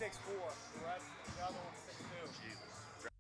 6'4". The other one's 6'2". Jesus.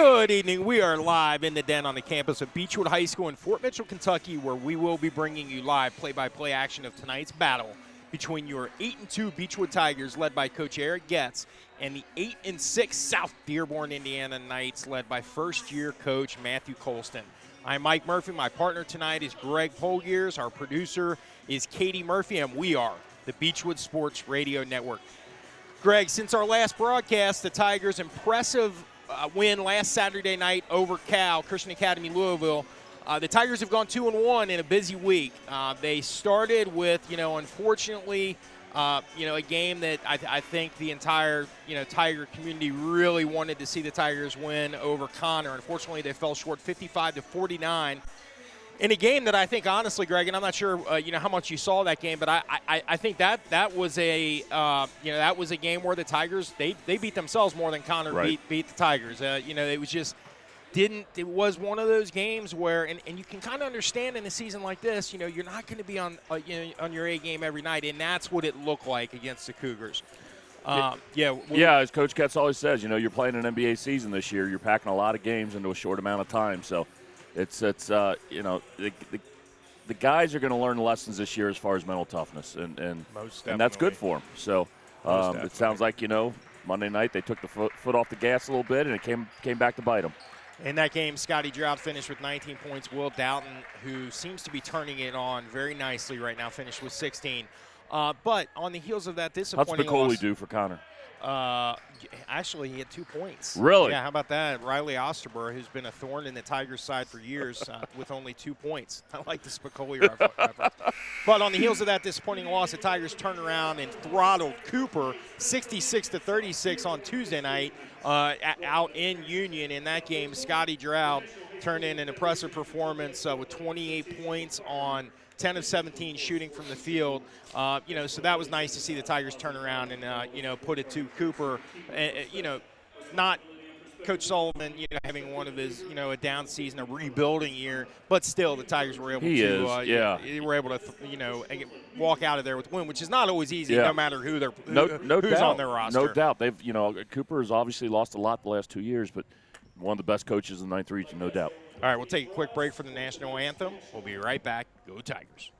Good evening. We are live in the den on the campus of Beechwood High School in Fort Mitchell, Kentucky, where we will be bringing you live play-by-play action of tonight's battle between your 8-2 Beechwood Tigers, led by Coach Eric Getz, and the 8-6 South Dearborn, Indiana Knights, led by first-year coach Matthew Colston. I'm Mike Murphy. My partner tonight is Greg Polgears. Our producer is Katie Murphy, and we are the Beechwood Sports Radio Network. Greg, since our last broadcast, the Tigers' impressive win last Saturday night over Cal, Christian Academy Louisville. The Tigers have gone 2-1 in a busy week. They started with, unfortunately, a game that I think the entire, Tiger community really wanted to see the Tigers win over Connor. Unfortunately, they fell short 55-49. In a game that I think, honestly, Greg, and I'm not sure, how much you saw that game, but I think that was a, that was a game where the Tigers they beat themselves more than Connor beat the Tigers. It was just it was one of those games where, and you can kind of understand in a season like this, you're not going to be on your A game every night, and that's what it looked like against the Cougars. As Coach Getz always says, you're playing an NBA season this year. You're packing a lot of games into a short amount of time, so. The guys are going to learn lessons this year as far as mental toughness, and that's good for them. So it sounds like, Monday night they took the foot off the gas a little bit, and it came back to bite them. In that game, Scotty Drought finished with 19 points. Will Doughton, who seems to be turning it on very nicely right now, finished with 16. But on the heels of that disappointing loss. How's Spicoli do for Connor? Actually, he had 2 points. Really? Yeah, how about that? Riley Osterber, who's been a thorn in the Tigers' side for years, with only 2 points. I like the Spicoli reference. But on the heels of that disappointing loss, the Tigers turned around and throttled Cooper 66-36 on Tuesday night out in Union. In that game, Scotty Drought turned in an impressive performance with 28 points on 10 of 17 shooting from the field. So that was nice to see the Tigers turn around and, put it to Cooper. Not Coach Sullivan, having one of his, a down season, a rebuilding year, but still the Tigers were able they were able to, walk out of there with a win, which is not always easy, no matter who's on their roster. No doubt. They've, Cooper has obviously lost a lot the last 2 years, but one of the best coaches in the 9th region, no doubt. All right, we'll take a quick break for the national anthem. We'll be right back. Go Tigers.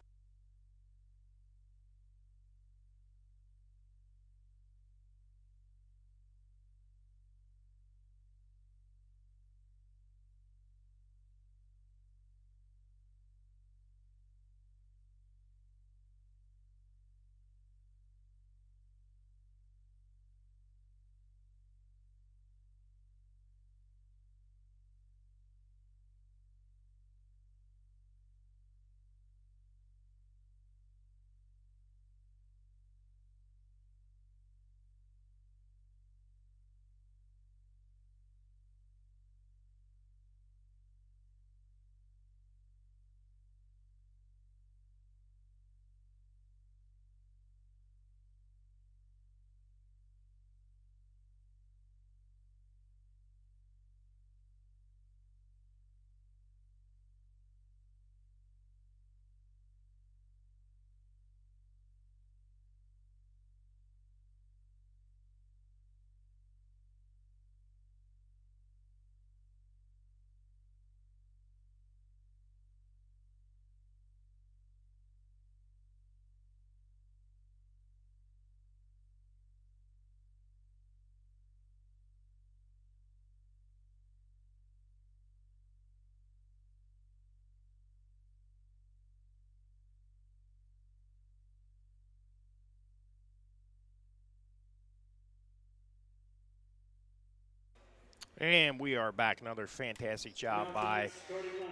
And we are back. Another fantastic job by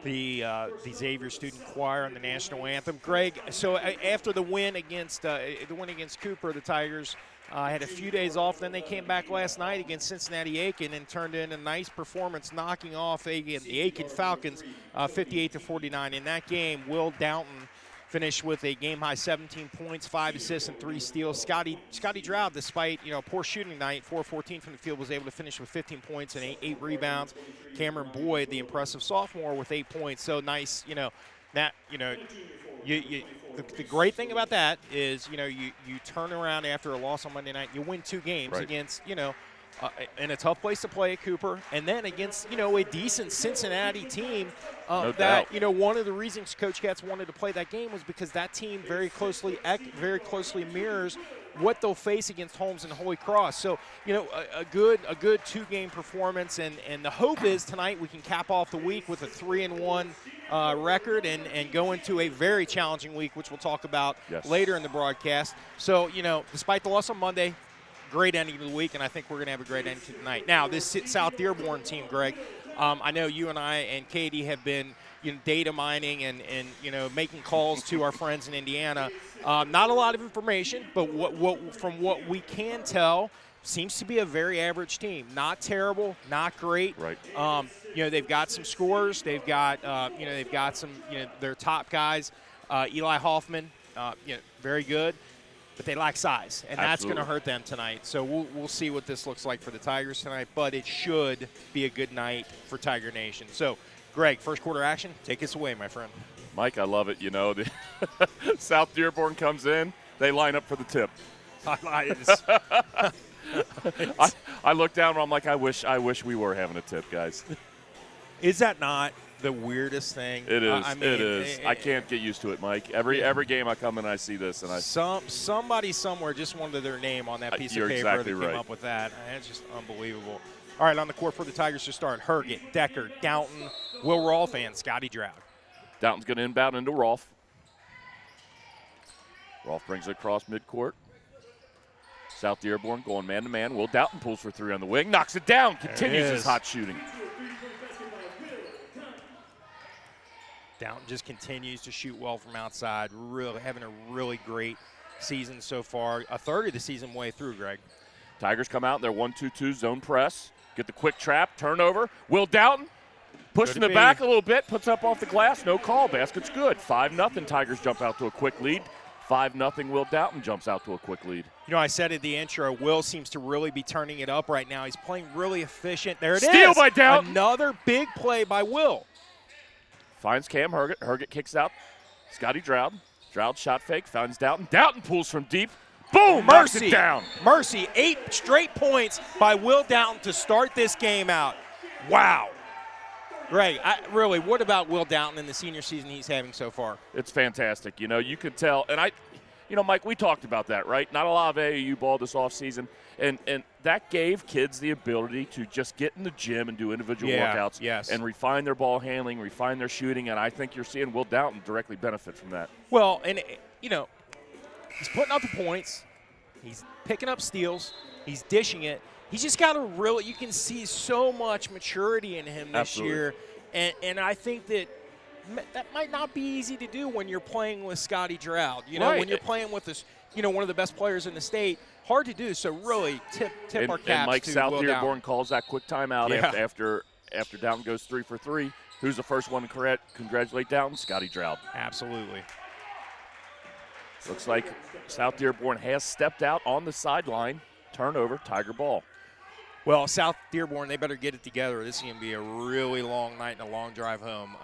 the Xavier Student Choir on the national anthem. Greg, so after the win against Cooper, the Tigers had a few days off. Then they came back last night against Cincinnati Aiken and turned in a nice performance, knocking off the Aiken Falcons 58-49. In that game, Will Doughton finished with a game-high 17 points, 5 assists, and 3 steals. Scotty Drought, despite a poor shooting night, 4-14 from the field, was able to finish with 15 points and 8 rebounds. Cameron Boyd, the impressive sophomore, with 8 points. So nice, the great thing about that is, you turn around after a loss on Monday night, you win 2 games against, in a tough place to play at Cooper, and then against, a decent Cincinnati team No that, doubt. one of the reasons Coach Katz wanted to play that game was because that team very closely mirrors what they'll face against Holmes and Holy Cross. So, a good 2-game performance, and the hope is tonight we can cap off the week with a 3-1 record and go into a very challenging week, which we'll talk about later in the broadcast. So, despite the loss on Monday, great ending to the week, and I think we're going to have a great ending to tonight. Now, this South Dearborn team, Greg, I know you and I and Katie have been data mining and making calls to our friends in Indiana. Not a lot of information, but from what we can tell, seems to be a very average team. Not terrible, not great. Right. They've got some scorers. They've got some their top guys. Eli Hoffman, very good. But they lack size, and that's going to hurt them tonight. So we'll see what this looks like for the Tigers tonight, but it should be a good night for Tiger Nation. So, Greg, first quarter action, take us away, my friend. Mike, I love it. The South Dearborn comes in, they line up for the tip. I look down and I'm like, I wish we were having a tip, guys. Is that not the weirdest thing? It is. It is. I can't get used to it, Mike. Every game I come in, I see this, and somebody somewhere just wanted their name on that piece of paper exactly that came up with that. And it's just unbelievable. All right, on the court for the Tigers to start: Herget, Decker, Downton, Will Rolfe, and Scotty Drought. Downton's going to inbound into Rolfe. Rolfe brings it across midcourt. South Dearborn going man-to-man. Will Downton pulls for 3 on the wing, knocks it down, continues his hot shooting. Downton just continues to shoot well from outside, really having a really great season so far. A third of the season way through, Greg. Tigers come out in their 1-2-2 zone press. Get the quick trap, turnover. Will Downton pushing it back a little bit, puts up off the glass, no call. Basket's good. 5-0. Tigers jump out to a quick lead. 5-0. Will Downton jumps out to a quick lead. I said at the intro, Will seems to really be turning it up right now. He's playing really efficient. There it is. Steal by Downton. Another big play by Will. Finds Cam Herget. Herget kicks out Scotty Drought. Drought shot fake, finds Downton. Downton pulls from deep. Boom! Knocks it down. Mercy. 8 straight points by Will Downton to start this game out. Wow. Greg, what about Will Downton in the senior season he's having so far? It's fantastic. You could tell. And Mike, we talked about that, right? Not a lot of AAU ball this offseason. And that gave kids the ability to just get in the gym and do individual workouts and refine their ball handling, refine their shooting. And I think you're seeing Will Downton directly benefit from that. Well, and, he's putting up the points. He's picking up steals. He's dishing it. He's just got you can see so much maturity in him this year. And I think that might not be easy to do when you're playing with Scotty Drought. When you're playing with this, one of the best players in the state, hard to do. So really tip our caps and Mike, to South Will Dearborn Downton. calls that quick timeout after Downton goes 3 for 3. Who's the first one to congratulate Downton? Scotty Drought. Absolutely. Looks like South Dearborn has stepped out on the sideline. Turnover, Tiger ball. Well, South Dearborn, they better get it together. This is going to be a really long night and a long drive home.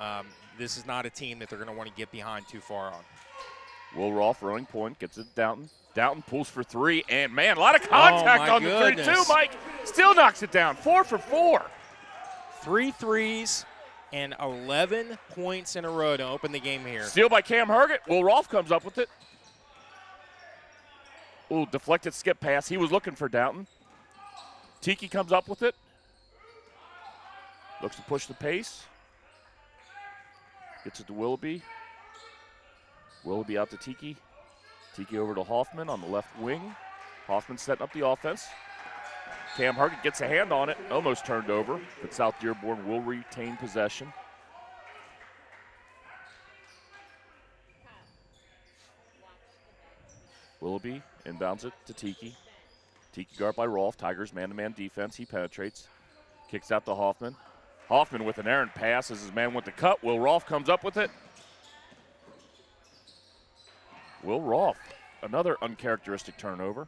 This is not a team that they're going to want to get behind too far on. Will Rolfe, running point, gets it to Downton. Downton pulls for 3, and, man, a lot of contact on the 3-2, Mike. Still knocks it down, 4 for 4. 3 threes and 11 points in a row to open the game here. Steal by Cam Herget. Will Rolfe comes up with it. Ooh, deflected skip pass. He was looking for Downton. Tiki comes up with it. Looks to push the pace. Gets it to Willoughby. Willoughby out to Tiki. Tiki over to Hoffman on the left wing. Hoffman setting up the offense. Cam Herget gets a hand on it. Almost turned over, but South Dearborn will retain possession. Willoughby inbounds it to Tiki. Tiki guard by Rolfe. Tigers man-to-man defense. He penetrates. Kicks out to Hoffman. Hoffman with an errant pass as his man went to cut. Will Rolfe comes up with it. Will Rolfe, another uncharacteristic turnover.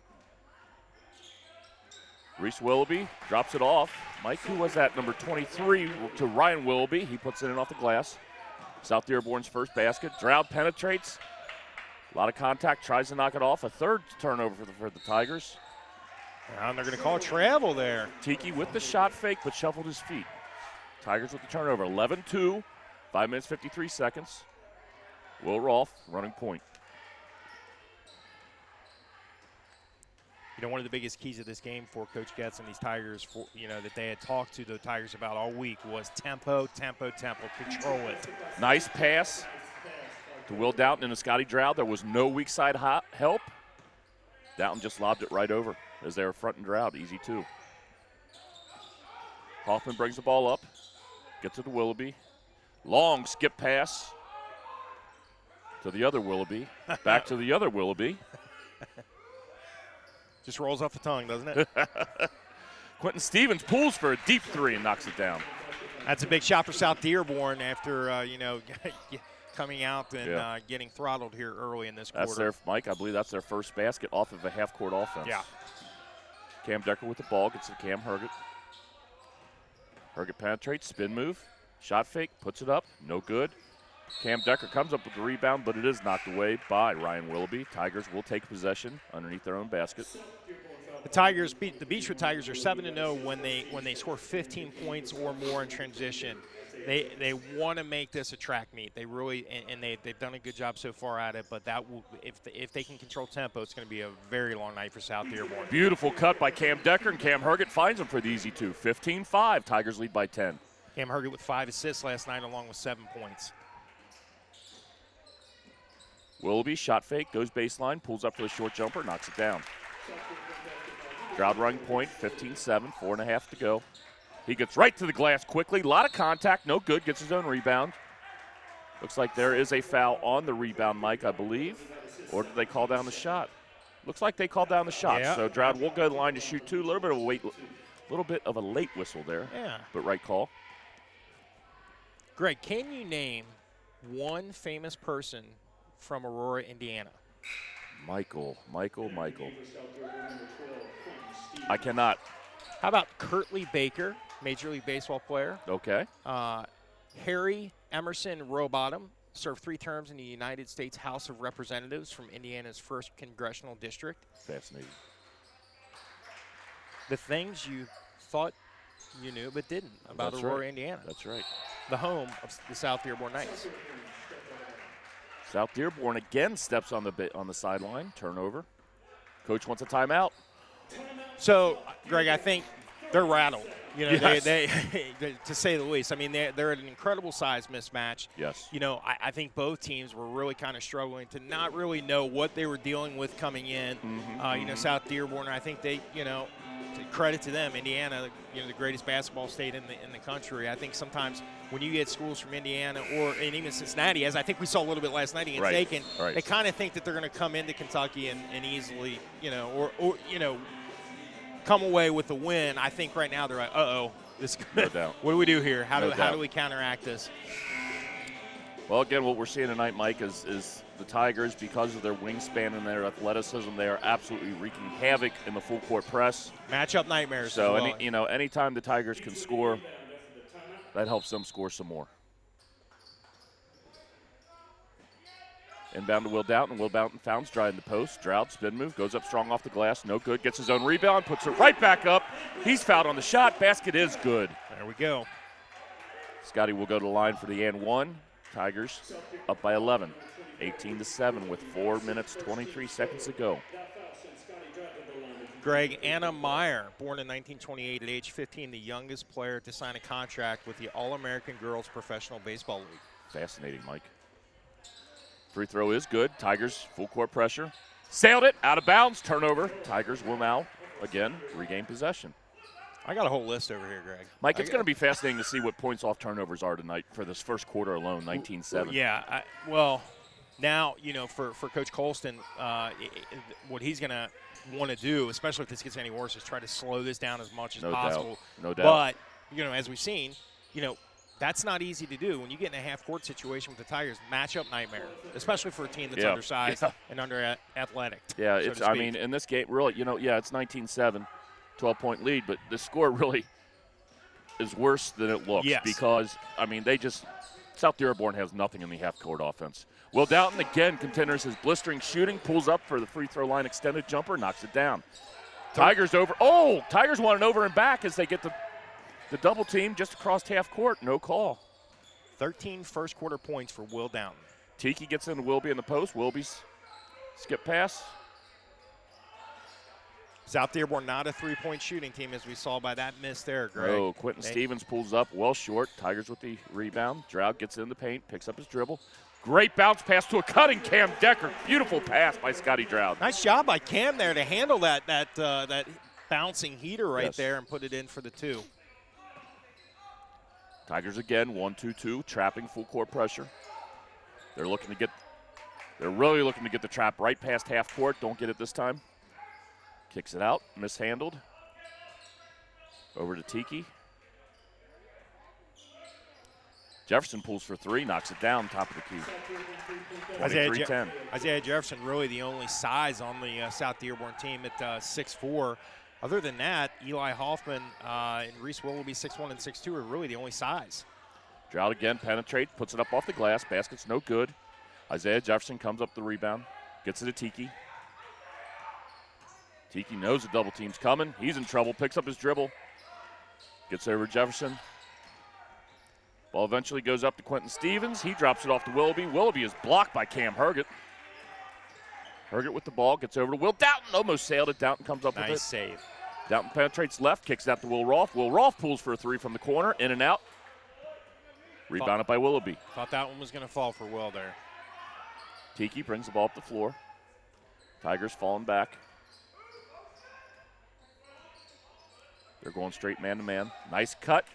Reese Willoughby drops it off. Mike, who was that? Number 23 to Ryan Willoughby. He puts it in off the glass. South Dearborn's first basket. Drought penetrates. A lot of contact, tries to knock it off. A third turnover for the Tigers. And they're going to call travel there. Tiki with the shot fake, but shuffled his feet. Tigers with the turnover. 11-2, 5 minutes, 53 seconds. Will Rolfe running point. You know, one of the biggest keys of this game for Coach Getz and these Tigers, that they had talked to the Tigers about all week was tempo, control it. Nice pass to Will Doughton and to Scotty Drought. There was no weak side help. Doughton just lobbed it right over as they were front and Drought. Easy two. Hoffman brings the ball up, gets it to Willoughby. Long skip pass to the other Willoughby. Back to the other Willoughby. Just rolls off the tongue, doesn't it? Quentin Stevens pulls for a deep three and knocks it down. That's a big shot for South Dearborn after, coming out and getting throttled here early in this quarter. Mike, I believe that's their first basket off of a half-court offense. Yeah. Cam Decker with the ball, gets to Cam Herget. Herget penetrates, spin move, shot fake, puts it up, no good. Cam Decker comes up with the rebound, but it is knocked away by Ryan Willoughby. Tigers will take possession underneath their own basket. The Beechwood Tigers are 7-0 when they score 15 points or more in transition. They want to make this a track meet. They really and they've done a good job so far at it. But that will, if they can control tempo, it's going to be a very long night for South Dearborn. Beautiful cut by Cam Decker, and Cam Herget finds him for the easy two. 15-5. Tigers lead by 10. Cam Herget with 5 assists last night, along with 7 points. Willoughby, shot fake, goes baseline, pulls up for the short jumper, knocks it down. Drought running point, 15-7, 4.5 to go. He gets right to the glass quickly. A lot of contact, no good, gets his own rebound. Looks like there is a foul on the rebound, Mike, I believe. Or did they call down the shot? Looks like they called down the shot. Yeah. So Drought will go to the line to shoot two. A little bit of a late whistle there. Yeah. But right call. Greg, can you name one famous person from Aurora, Indiana? Michael. I cannot. How about Curtly Baker, Major League Baseball player? Okay. Harry Emerson Rowbottom served 3 terms in the United States House of Representatives from Indiana's 1st Congressional District. Fascinating. The things you thought you knew but didn't about Aurora, Indiana. That's right. The home of the South Dearborn Knights. South Dearborn again steps on the sideline. Turnover. Coach wants a timeout. So, Greg, I think they're rattled. Yes. They to say the least. I mean, they're at an incredible size mismatch. Yes. I think both teams were really kind of struggling to not really know what they were dealing with coming in. South Dearborn, I think they, credit to them, Indiana, the greatest basketball state in the country. I think sometimes when you get schools from Indiana and even Cincinnati, as I think we saw a little bit last night against Aiken, they kind of think that they're going to come into Kentucky and easily, come away with a win. I think right now they're like, this. No doubt. What do we do here? How do we counteract this? Well, again, what we're seeing tonight, Mike, is the Tigers, because of their wingspan and their athleticism, they are absolutely wreaking havoc in the full court press. Matchup nightmares. So anytime the Tigers can score, that helps them score some more. Inbound to Will Doughton. Will Doughton founds, driving the post. Drought, spin move, goes up strong off the glass. No good. Gets his own rebound, puts it right back up. He's fouled on the shot. Basket is good. There we go. Scotty will go to the line for the and one. Tigers up by 11. 18-7 with 4 minutes, 23 seconds to go. Greg, Anna Meyer, born in 1928 at age 15, the youngest player to sign a contract with the All-American Girls Professional Baseball League. Fascinating, Mike. Free throw is good. Tigers, full court pressure. Sailed it, out of bounds, turnover. Tigers will now, again, regain possession. I got a whole list over here, Greg. Mike, it's going to be fascinating to see what points off turnovers are tonight for this first quarter alone, 19-7. Yeah, now, for Coach Colston, what he's going to want to do, especially if this gets any worse, is try to slow this down as much as possible. No doubt. But, as we've seen, that's not easy to do. When you get in a half-court situation with the Tigers, matchup nightmare, especially for a team that's undersized and under-athletic. Yeah, in this game, really, it's 19-7, 12-point lead, but the score really is worse than it looks because, South Dearborn has nothing in the half-court offense. Will Doughton again continues his blistering shooting, pulls up for the free throw line extended jumper, knocks it down. Tigers over. Oh, Tigers want an over and back as they get the double team just across half court. No call. 13 first quarter points for Will Downton. Tiki gets into Wilby in the post. Wilby's skip pass. South Dearborn not a three-point shooting team, as we saw by that miss there, Greg. Oh, Quentin Stevens pulls up well short. Tigers with the rebound. Drought gets in the paint, picks up his dribble. Great bounce pass to a cutting Cam Decker. Beautiful pass by Scotty Drought. Nice job by Cam there to handle that bouncing heater right there and put it in for the 2. Tigers again, 1-2-2, trapping full court pressure. They're really looking to get the trap right past half court. Don't get it this time. Kicks it out, mishandled. Over to Tiki. Jefferson pulls for 3, knocks it down, top of the key. 23-10. Isaiah Jefferson really the only size on the South Dearborn team at 6'4". Other than that, Eli Hoffman and Reese Willoughby, 6'1" and 6'2", are really the only size. Drought again penetrates, puts it up off the glass. Basket's no good. Isaiah Jefferson comes up the rebound, gets it to Tiki. Tiki knows the double team's coming. He's in trouble, picks up his dribble. Gets over Jefferson. Ball eventually goes up to Quentin Stevens. He drops it off to Willoughby. Willoughby is blocked by Cam Herget. Herget with the ball, gets over to Will Doughton. Almost sailed it. Doughton comes up with it. Nice save. Doughton penetrates left, kicks it out to Will Rolfe. Will Rolfe pulls for a 3 from the corner, in and out. Rebounded by Willoughby. Thought that one was going to fall for Will there. Tiki brings the ball up the floor. Tigers falling back. They're going straight man-to-man. Nice cut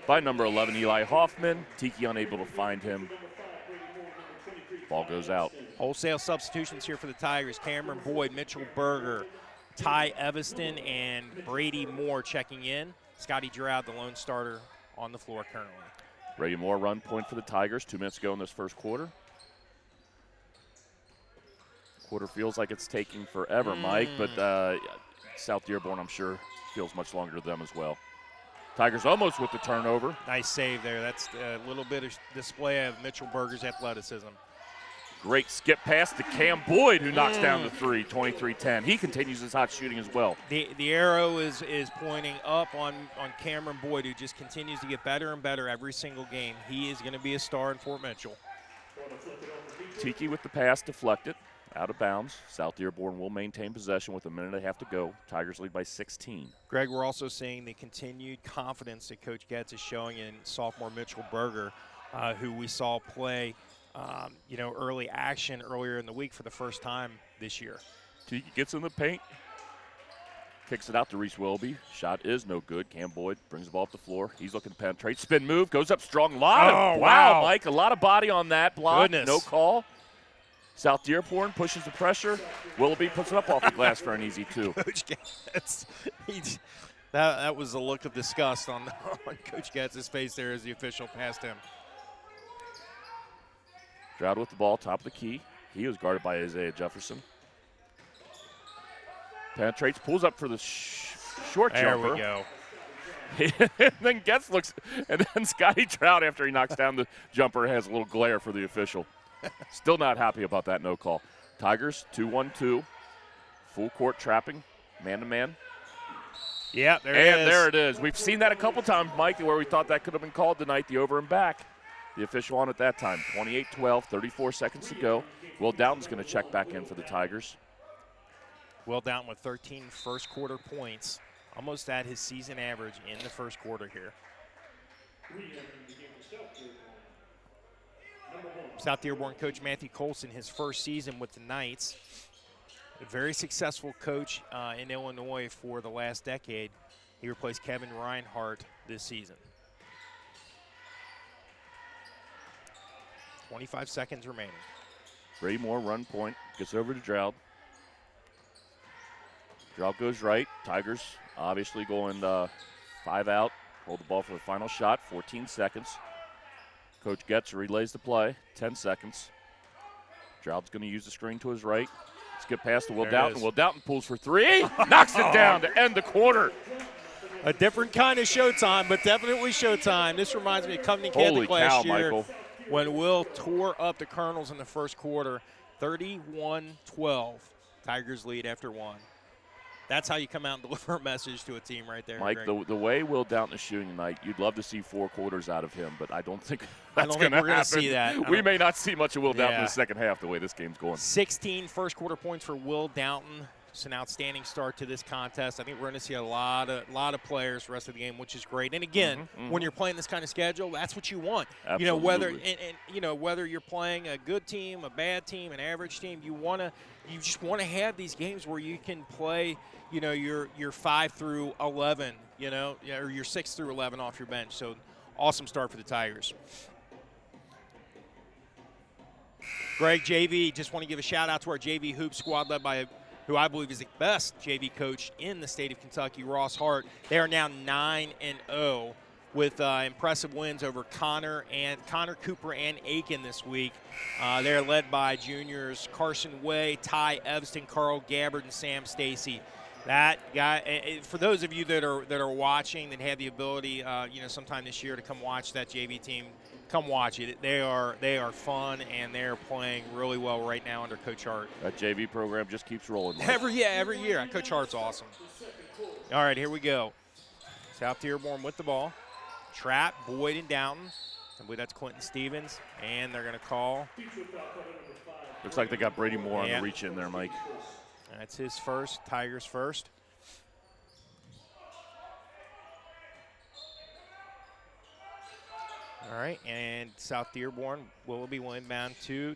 by number 11, Eli Hoffman. Tiki unable to find him. Ball goes out. Wholesale substitutions here for the Tigers. Cameron Boyd, Mitchell Berger, Ty Evanston, and Brady Moore checking in. Scotty Drought, the lone starter, on the floor currently. Brady Moore run point for the Tigers. 2 minutes ago in this first quarter. Quarter feels like it's taking forever, Mike, but South Dearborn, I'm sure, feels much longer to them as well. Tigers almost with the turnover. Nice save there. That's a little bit of display of Mitchell Berger's athleticism. Great skip pass to Cam Boyd, who knocks down the 3, 23-10. He continues his hot shooting as well. The arrow is pointing up on Cameron Boyd, who just continues to get better and better every single game. He is going to be a star in Fort Mitchell. Tiki with the pass deflected, out of bounds. South Dearborn will maintain possession with 1.5 minutes to go. Tigers lead by 16. Greg, we're also seeing the continued confidence that Coach Getz is showing in sophomore Mitchell Berger, who we saw play early action earlier in the week for the first time this year. Tiki gets in the paint, kicks it out to Reese Willoughby. Shot is no good. Cam Boyd brings the ball up the floor. He's looking to penetrate. Spin move, goes up strong. Wow, Mike, a lot of body on that block. Goodness. No call. South Dearborn pushes the pressure. Willoughby puts it up off the glass for an easy 2. Coach Getz, that was a look of disgust on Coach Getz's face there as the official passed him. Drought with the ball, top of the key. He was guarded by Isaiah Jefferson. Penetrates, pulls up for the short jumper. There we go. And then Getz looks, and then Scotty Drought, after he knocks down the jumper, has a little glare for the official. Still not happy about that no call. Tigers 2-1-2. Full court trapping, man-to-man. Yeah, there it is. And there it is. We've seen that a couple times, Mike, where we thought that could have been called tonight, the over and back. The official on at that time. 28-12, 34 seconds to go. Will Downton's going to check back in for the Tigers. Will Downton with 13 first quarter points, almost at his season average in the first quarter here. South Dearborn coach Matthew Colson, his first season with the Knights. A very successful coach in Illinois for the last decade. He replaced Kevin Reinhardt this season. 25 seconds remaining. Brady Moore run point, gets over to Drought. Drought goes right. Tigers obviously going 5 out. Hold the ball for the final shot, 14 seconds. Coach Getz relays the play, 10 seconds. Drought's going to use the screen to his right. Skip past to Will Downton. Will Downton pulls for 3, knocks it down to end the quarter. A different kind of showtime, but definitely showtime. This reminds me of Covington Catholic last year. Michael. When Will tore up the Colonels in the first quarter, 31-12. Tigers lead after 1. That's how you come out and deliver a message to a team right there. Mike, the way Will Downton is shooting tonight, you'd love to see 4 quarters out of him, but I don't think that's going to happen. We're going to see that. We may not see much of Will Downton in the second half the way this game's going. 16 first-quarter points for Will Downton. It's an outstanding start to this contest. I think we're going to see a lot of players the rest of the game, which is great. And again, when you're playing this kind of schedule, that's what you want. Absolutely. You know, whether you're playing a good team, a bad team, an average team, you just want to have these games where you can play, you know, your 5 through 11, you know, or your 6 through 11 off your bench. So awesome start for the Tigers. Greg, JV, just want to give a shout out to our JV hoop squad led by who I believe is the best JV coach in the state of Kentucky, Ross Hart. They are now 9-0 with impressive wins over Connor Cooper and Aiken this week. They're led by juniors Carson Way, Ty Evston, Carl Gabbard, and Sam Stacy. That guy, for those of you that are watching, that have the ability, you know, sometime this year to come watch that JV team, come watch it. They are fun, and they're playing really well right now under Coach Hart. That JV program just keeps rolling. Every year. Coach Hart's awesome. All right, here we go. South Dearborn with the ball. Trap, Boyd and Downton. I believe that's Quentin Stevens, and they're going to call. Looks like they got Brady Moore on the reach in there, Mike. That's his first, Tigers first. All right, and South Dearborn, Willoughby will inbound to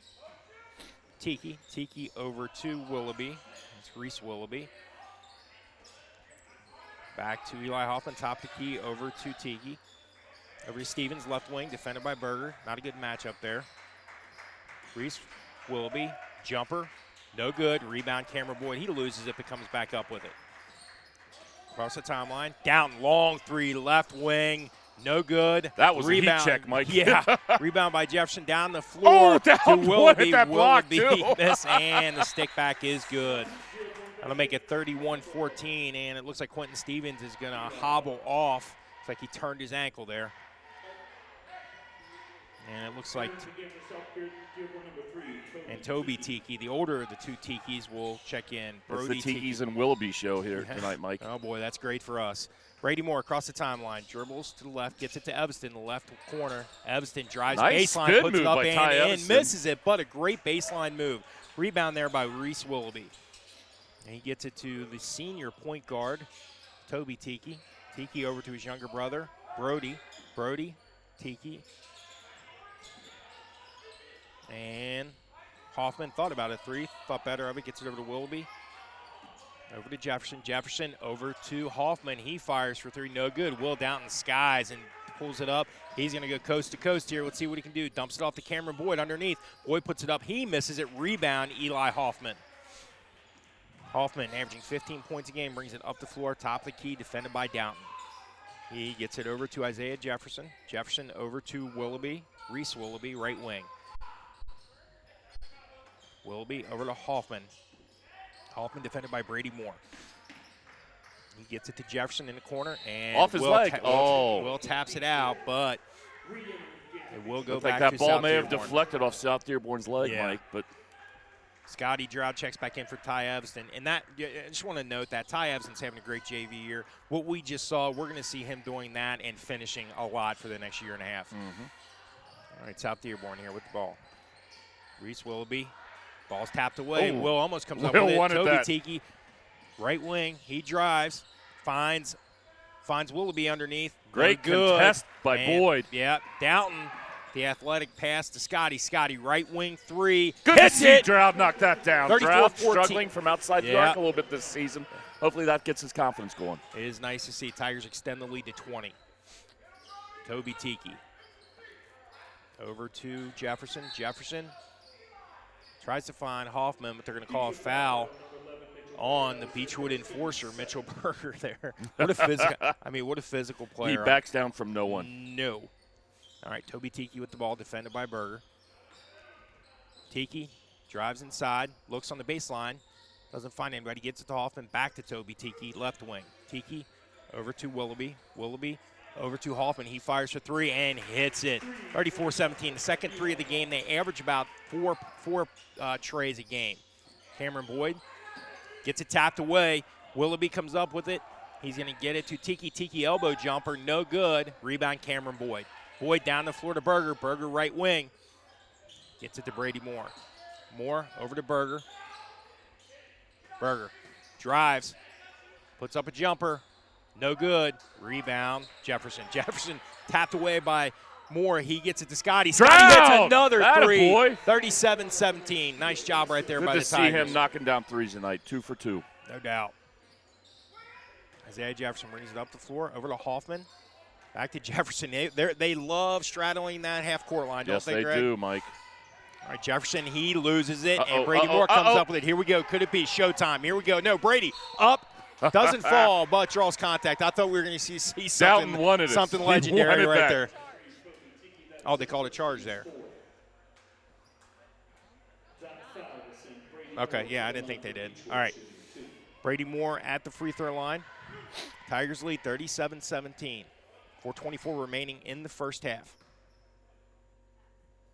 Tiki. Tiki over to Willoughby. It's Reese Willoughby. Back to Eli Hoffman, top the key, over to Tiki. Over to Stevens, left wing, defended by Berger. Not a good matchup there. Reese Willoughby, jumper, no good. Rebound, Cameron Boyd. He loses it, but comes back up with it. Across the timeline, down, long three, left wing. No good. That was rebound. A heat check, Mike. Yeah. Rebound by Jefferson down the floor. Down to Willoughby. that block, too. Miss, and the stick back is good. That'll make it 31-14, and it looks like Quentin Stevens is going to hobble off. It's like he turned his ankle there. And it looks like and Toby Tiki, the older of the two Tikis, will check in. Brody it's the Tikis and Willoughby show here tonight, Mike. Oh, boy, that's great for us. Brady Moore across the timeline, dribbles to the left, gets it to Evston, the left corner. Evston drives baseline, puts it up and misses it, but a great baseline move. Rebound there by Reese Willoughby. And he gets it to the senior point guard, Toby Tiki. Tiki over to his younger brother, Brody. Brody, Tiki. And Hoffman thought about a three, thought better of it, gets it over to Willoughby. Over to Jefferson. Jefferson over to Hoffman. He fires for three, no good. Will Downton skies and pulls it up. He's going to go coast to coast here. Let's see what he can do. Dumps it off to Cameron Boyd underneath. Boyd puts it up. He misses it. Rebound, Eli Hoffman. Hoffman averaging 15 points a game, brings it up the floor, top of the key, defended by Downton. He gets it over to Isaiah Jefferson. Jefferson over to Willoughby. Reese Willoughby, right wing. Willoughby over to Hoffman. Hoffman defended by Brady Moore. He gets it to Jefferson in the corner. And off his leg. Will taps it out, but it will go back to South Dearborn. That ball may have deflected off South Dearborn's leg, Mike. But Scotty Droud checks back in for Ty Evston. And that, I just want to note that Ty Evston's having a great JV year. What we just saw, we're going to see him doing that and finishing a lot for the next year and a half. All right, South Dearborn here with the ball. Reese Willoughby. Ball's tapped away. Will almost comes up with it. Toby Tiki, right wing. He drives, finds Willoughby underneath. Great contest by Boyd. Yeah, Downton, the athletic pass to Scotty. Scotty, right wing three. Good to see Droud knock that down. Droud 34-14. struggling from outside the arc a little bit this season. Hopefully that gets his confidence going. It is nice to see Tigers extend the lead to 20. Toby Tiki. Over to Jefferson. Jefferson tries to find Hoffman, but they're going to call a foul on the Beechwood enforcer, Mitchell Berger there. What a physical player. He backs down from no one. No. All right, Toby Tiki with the ball, defended by Berger. Tiki drives inside, looks on the baseline, doesn't find anybody, gets it to Hoffman, back to Toby Tiki, left wing. Tiki over to Willoughby. Willoughby over to Hoffman. He fires for three and hits it. 34-17. The second three of the game. They average about four trays a game. Cameron Boyd gets it tapped away. Willoughby comes up with it. He's going to get it to Tiki. Tiki elbow jumper, no good. Rebound Cameron Boyd. Boyd down the floor to Berger. Berger right wing. Gets it to Brady Moore. Moore over to Berger. Berger drives. Puts up a jumper. No good. Rebound Jefferson. Jefferson tapped away by Moore. He gets it to Scotty. Scotty hits another three. 37-17. Nice job right there by the Tigers. Good to see him knocking down threes tonight. 2 for 2. No doubt. Isaiah Jefferson brings it up the floor, over to Hoffman. Back to Jefferson. They love straddling that half-court line, don't they, Greg? Yes, they do, Mike. All right, Jefferson, he loses it, and Brady Moore comes up with it. Here we go. Could it be showtime? Here we go. No, Brady up. Doesn't fall, but draws contact. I thought we were going to see something legendary right there. Oh, they called a charge there. Okay, yeah, I didn't think they did. All right. Brady Moore at the free throw line. Tigers lead 37-17. 4:24 remaining in the first half.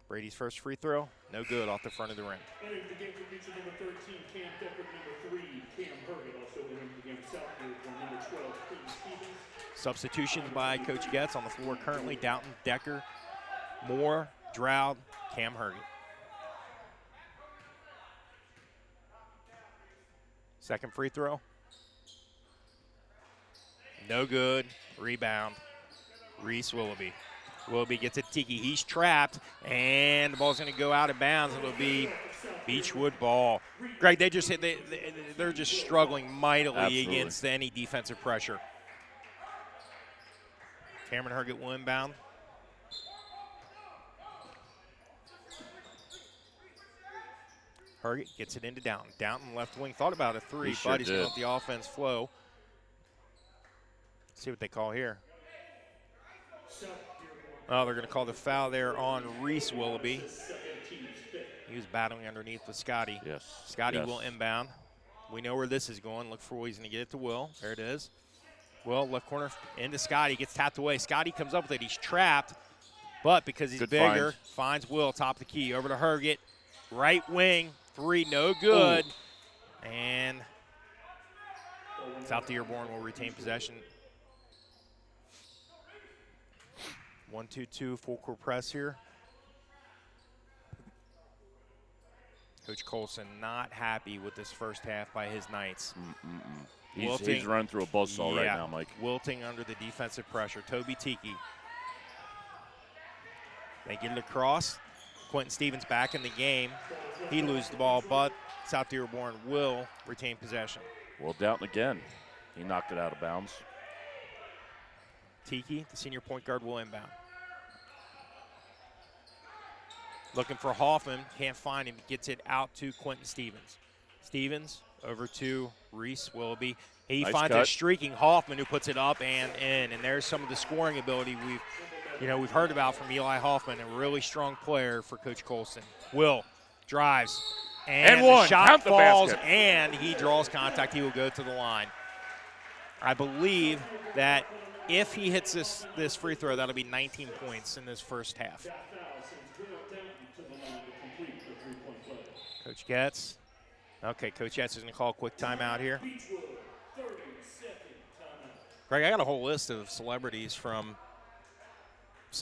Brady's first free throw, no good off the front of the rim. Entering the game for Beechwood, number 13, Cam Decker, number 3, Cam Herget. Also entering the game, South Dearborn, number 12, Quentin Stevens. Substitutions by Coach Getz on the floor currently. Doughton, Decker, Moore, Droud, Cam Herget. Second free throw. No good. Rebound. Reese Willoughby. Willoughby gets it to Tiki. He's trapped, and the ball's going to go out of bounds. It'll be Beechwood ball. Greg, they're just struggling mightily against any defensive pressure. Cameron Herget will inbound. Herget gets it into Downton. Downton left wing. Thought about a three, but he's going to let the offense flow. See what they call here. Oh, they're going to call the foul there on Reese Willoughby. He was battling underneath with Scotty. Yes. Scotty will inbound. We know where this is going. Look for where he's going to get it to Will. There it is. Will, left corner into Scotty. Gets tapped away. Scotty comes up with it. He's trapped, but because he's bigger, finds Will top of the key. Over to Herget. Right wing. Three, no good. Ooh. And South Dearborn will retain possession. 1-2-2 full court press here. Coach Colson not happy with this first half by his Knights. He's run through a buzzsaw right now, Mike. Wilting under the defensive pressure. Toby Tiki. They get it across. Quentin Stevens back in the game. He loses the ball, but South Dearborn will retain possession. Well, Downton again. He knocked it out of bounds. Tiki, the senior point guard, will inbound. Looking for Hoffman, can't find him. Gets it out to Quentin Stevens. Stevens over to Reese Willoughby. He finds a streaking Hoffman who puts it up and in. And there's some of the scoring ability we've heard about from Eli Hoffman, a really strong player for Coach Colson. Will drives and the shot falls and he draws contact. He will go to the line. I believe that if he hits this free throw, that'll be 19 points in this first half. Coach Getz. Okay, Coach Getz is going to call a quick timeout here. Greg, I got a whole list of celebrities from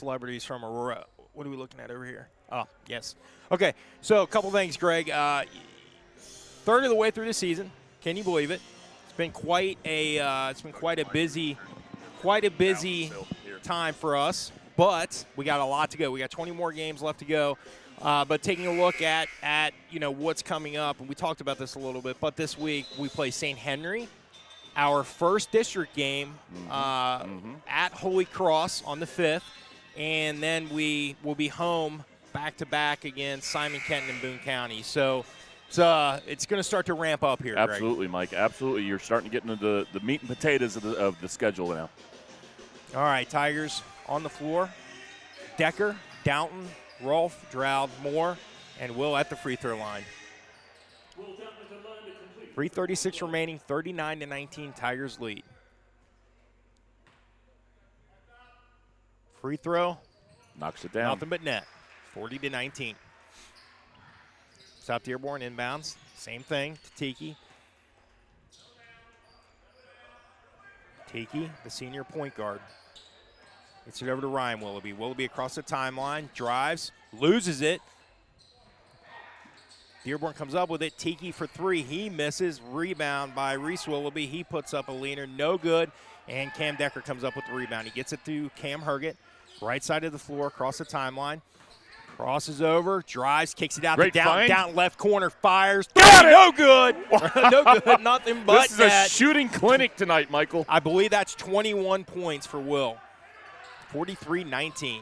Aurora. What are we looking at over here? Oh, yes. Okay, so a couple things, Greg. Third of the way through the season. Can you believe it? It's been quite a busy time for us, but we got a lot to go. We got 20 more games left to go. But taking a look at what's coming up, and we talked about this a little bit, but this week we play St. Henry, our first district game at Holy Cross on the 5th, and then we will be home back-to-back against Simon Kenton and Boone County. So it's going to start to ramp up here, Absolutely, Greg. Mike. Absolutely. You're starting to get into the meat and potatoes of the schedule now. All right, Tigers on the floor. Decker, Downton, Rolfe, Droud, Moore, and Will at the free throw line. 3:36 remaining, 39-19, Tigers lead. Free throw. Knocks it down. Nothing but net, 40-19. South Dearborn inbounds, same thing to Tiki. Tiki, the senior point guard. Gets it over to Ryan Willoughby. Willoughby across the timeline, drives, loses it. Dearborn comes up with it. Tiki for three. He misses. Rebound by Reese Willoughby. He puts up a leaner. No good. And Cam Decker comes up with the rebound. He gets it to Cam Herget. Right side of the floor, across the timeline. Crosses over, drives, kicks it out to down left corner, fires. Got it! No good. No good. Nothing but This is a shooting clinic tonight, Michael. I believe that's 21 points for Will. 43-19.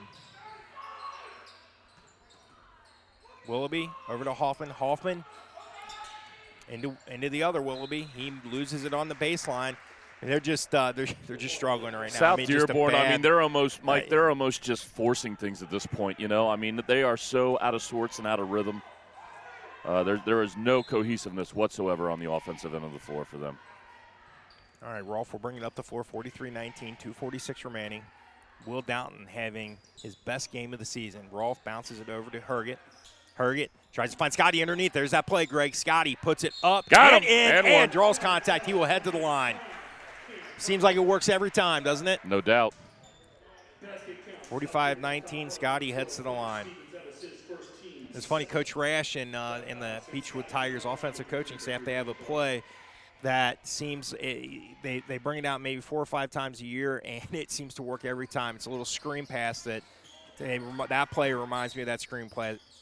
Willoughby over to Hoffman. Hoffman into the other Willoughby. He loses it on the baseline. And they're just struggling right now. South Dearborn, they're almost, Mike, they're almost just forcing things at this point, you know. I mean, they are so out of sorts and out of rhythm. There is no cohesiveness whatsoever on the offensive end of the floor for them. All right, Rolf will bring it up the floor, 43-19, 2:46 remaining. Will Downton having his best game of the season. Rolf bounces it over to Herget. Herget tries to find Scotty underneath. There's that play, Greg. Scotty puts it up Got him. and draws contact. He will head to the line. Seems like it works every time, doesn't it? No doubt. 45-19, Scotty heads to the line. It's funny, Coach Rash and the Beechwood Tigers offensive coaching staff, they have a play that seems they bring it out maybe 4 or 5 times a year, and it seems to work every time. It's a little screen pass that play reminds me of that screen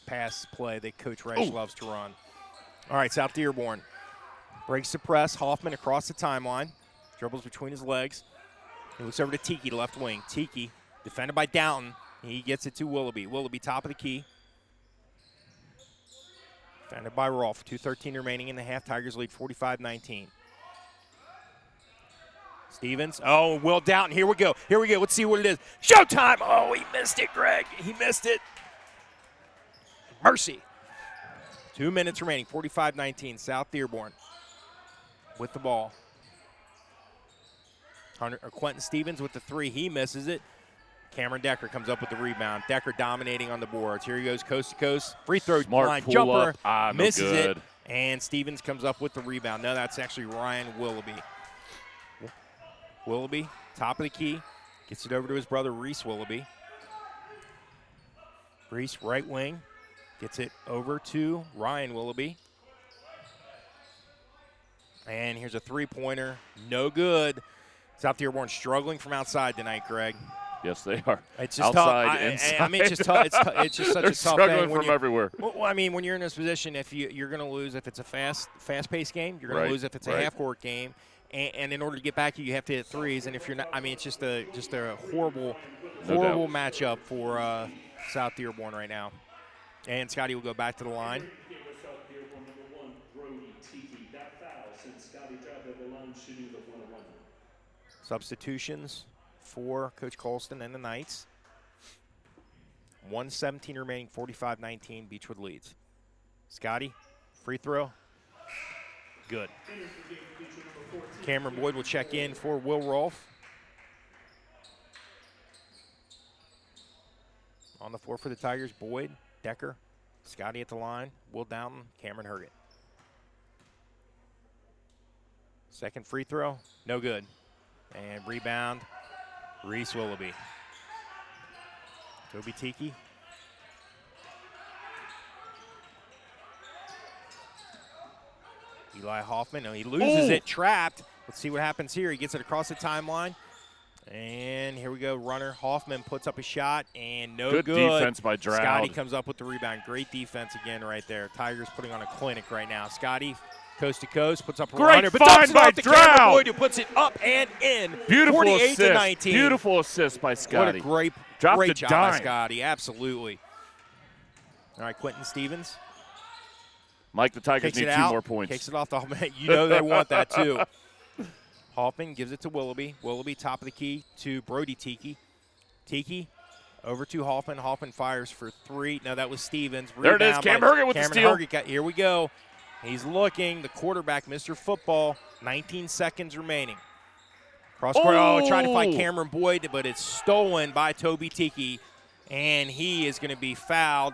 pass play that Coach Rash loves to run. All right, South Dearborn breaks the press. Hoffman across the timeline. Dribbles between his legs. He looks over to Tiki, left wing. Tiki, defended by Downton. He gets it to Willoughby. Willoughby, top of the key. Defended by Rolf. 2:13 remaining in the half. Tigers lead 45-19. Stevens. Oh, Will Downton. Here we go. Let's see what it is. Showtime. Oh, he missed it, Greg. He missed it. Mercy. 2 minutes remaining. 45-19. South Dearborn with the ball. Quentin Stevens with the three. He misses it. Cameron Decker comes up with the rebound. Decker dominating on the boards. Here he goes, coast to coast. Free throw line jumper. Misses it. And Stevens comes up with the rebound. No, that's actually Ryan Willoughby. Willoughby, top of the key. Gets it over to his brother, Reese Willoughby. Reese, right wing. Gets it over to Ryan Willoughby. And here's a three-pointer. No good. South Dearborn struggling from outside tonight, Greg. Yes, they are. It's just outside, tough. inside. I mean, it's just tough. It's just such They're a tough struggling thing from everywhere. Well, I mean, when you're in this position, if you're going to lose if it's a fast-paced game, you're going to lose if it's a half-court game. And in order to get back, you have to hit threes. And if you're not, I mean, it's just a horrible matchup for South Dearborn right now. And Scotty will go back to the line. Substitutions for Coach Colston and the Knights. 1:17 remaining, 45-19, Beechwood leads. Scotty, free throw. Good. Cameron Boyd will check in for Will Rolfe. On the floor for the Tigers, Boyd, Decker, Scotty at the line, Will Downton, Cameron Herget. Second free throw, no good. And rebound, Reese Willoughby. Toby Tiki. Eli Hoffman, no, he loses it, trapped. Let's see what happens here. He gets it across the timeline. And here we go, runner. Hoffman puts up a shot, and no good. Good defense by Stroud. Scotty comes up with the rebound. Great defense again right there. Tigers putting on a clinic right now. Scotty, coast to coast, puts up a runner, but dumps it off to Cameron Boyd, who puts it up and in. Beautiful 48-19. Beautiful assist by Scotty. What a great job by Scotty. Absolutely. All right, Quentin Stevens. Mike, the Tigers need 2 more points. Kicks it off the Hoffman. You know they want that too. Hoffman gives it to Willoughby. Willoughby, top of the key to Brody Tiki. Tiki over to Hoffman. Hoffman fires for 3. No, that was Stevens. There it is. Cam Herget with the steal. Here we go. He's looking. The quarterback, Mr. Football. 19 seconds remaining. Cross court. Oh, trying to find Cameron Boyd, but it's stolen by Toby Tiki, and he is going to be fouled.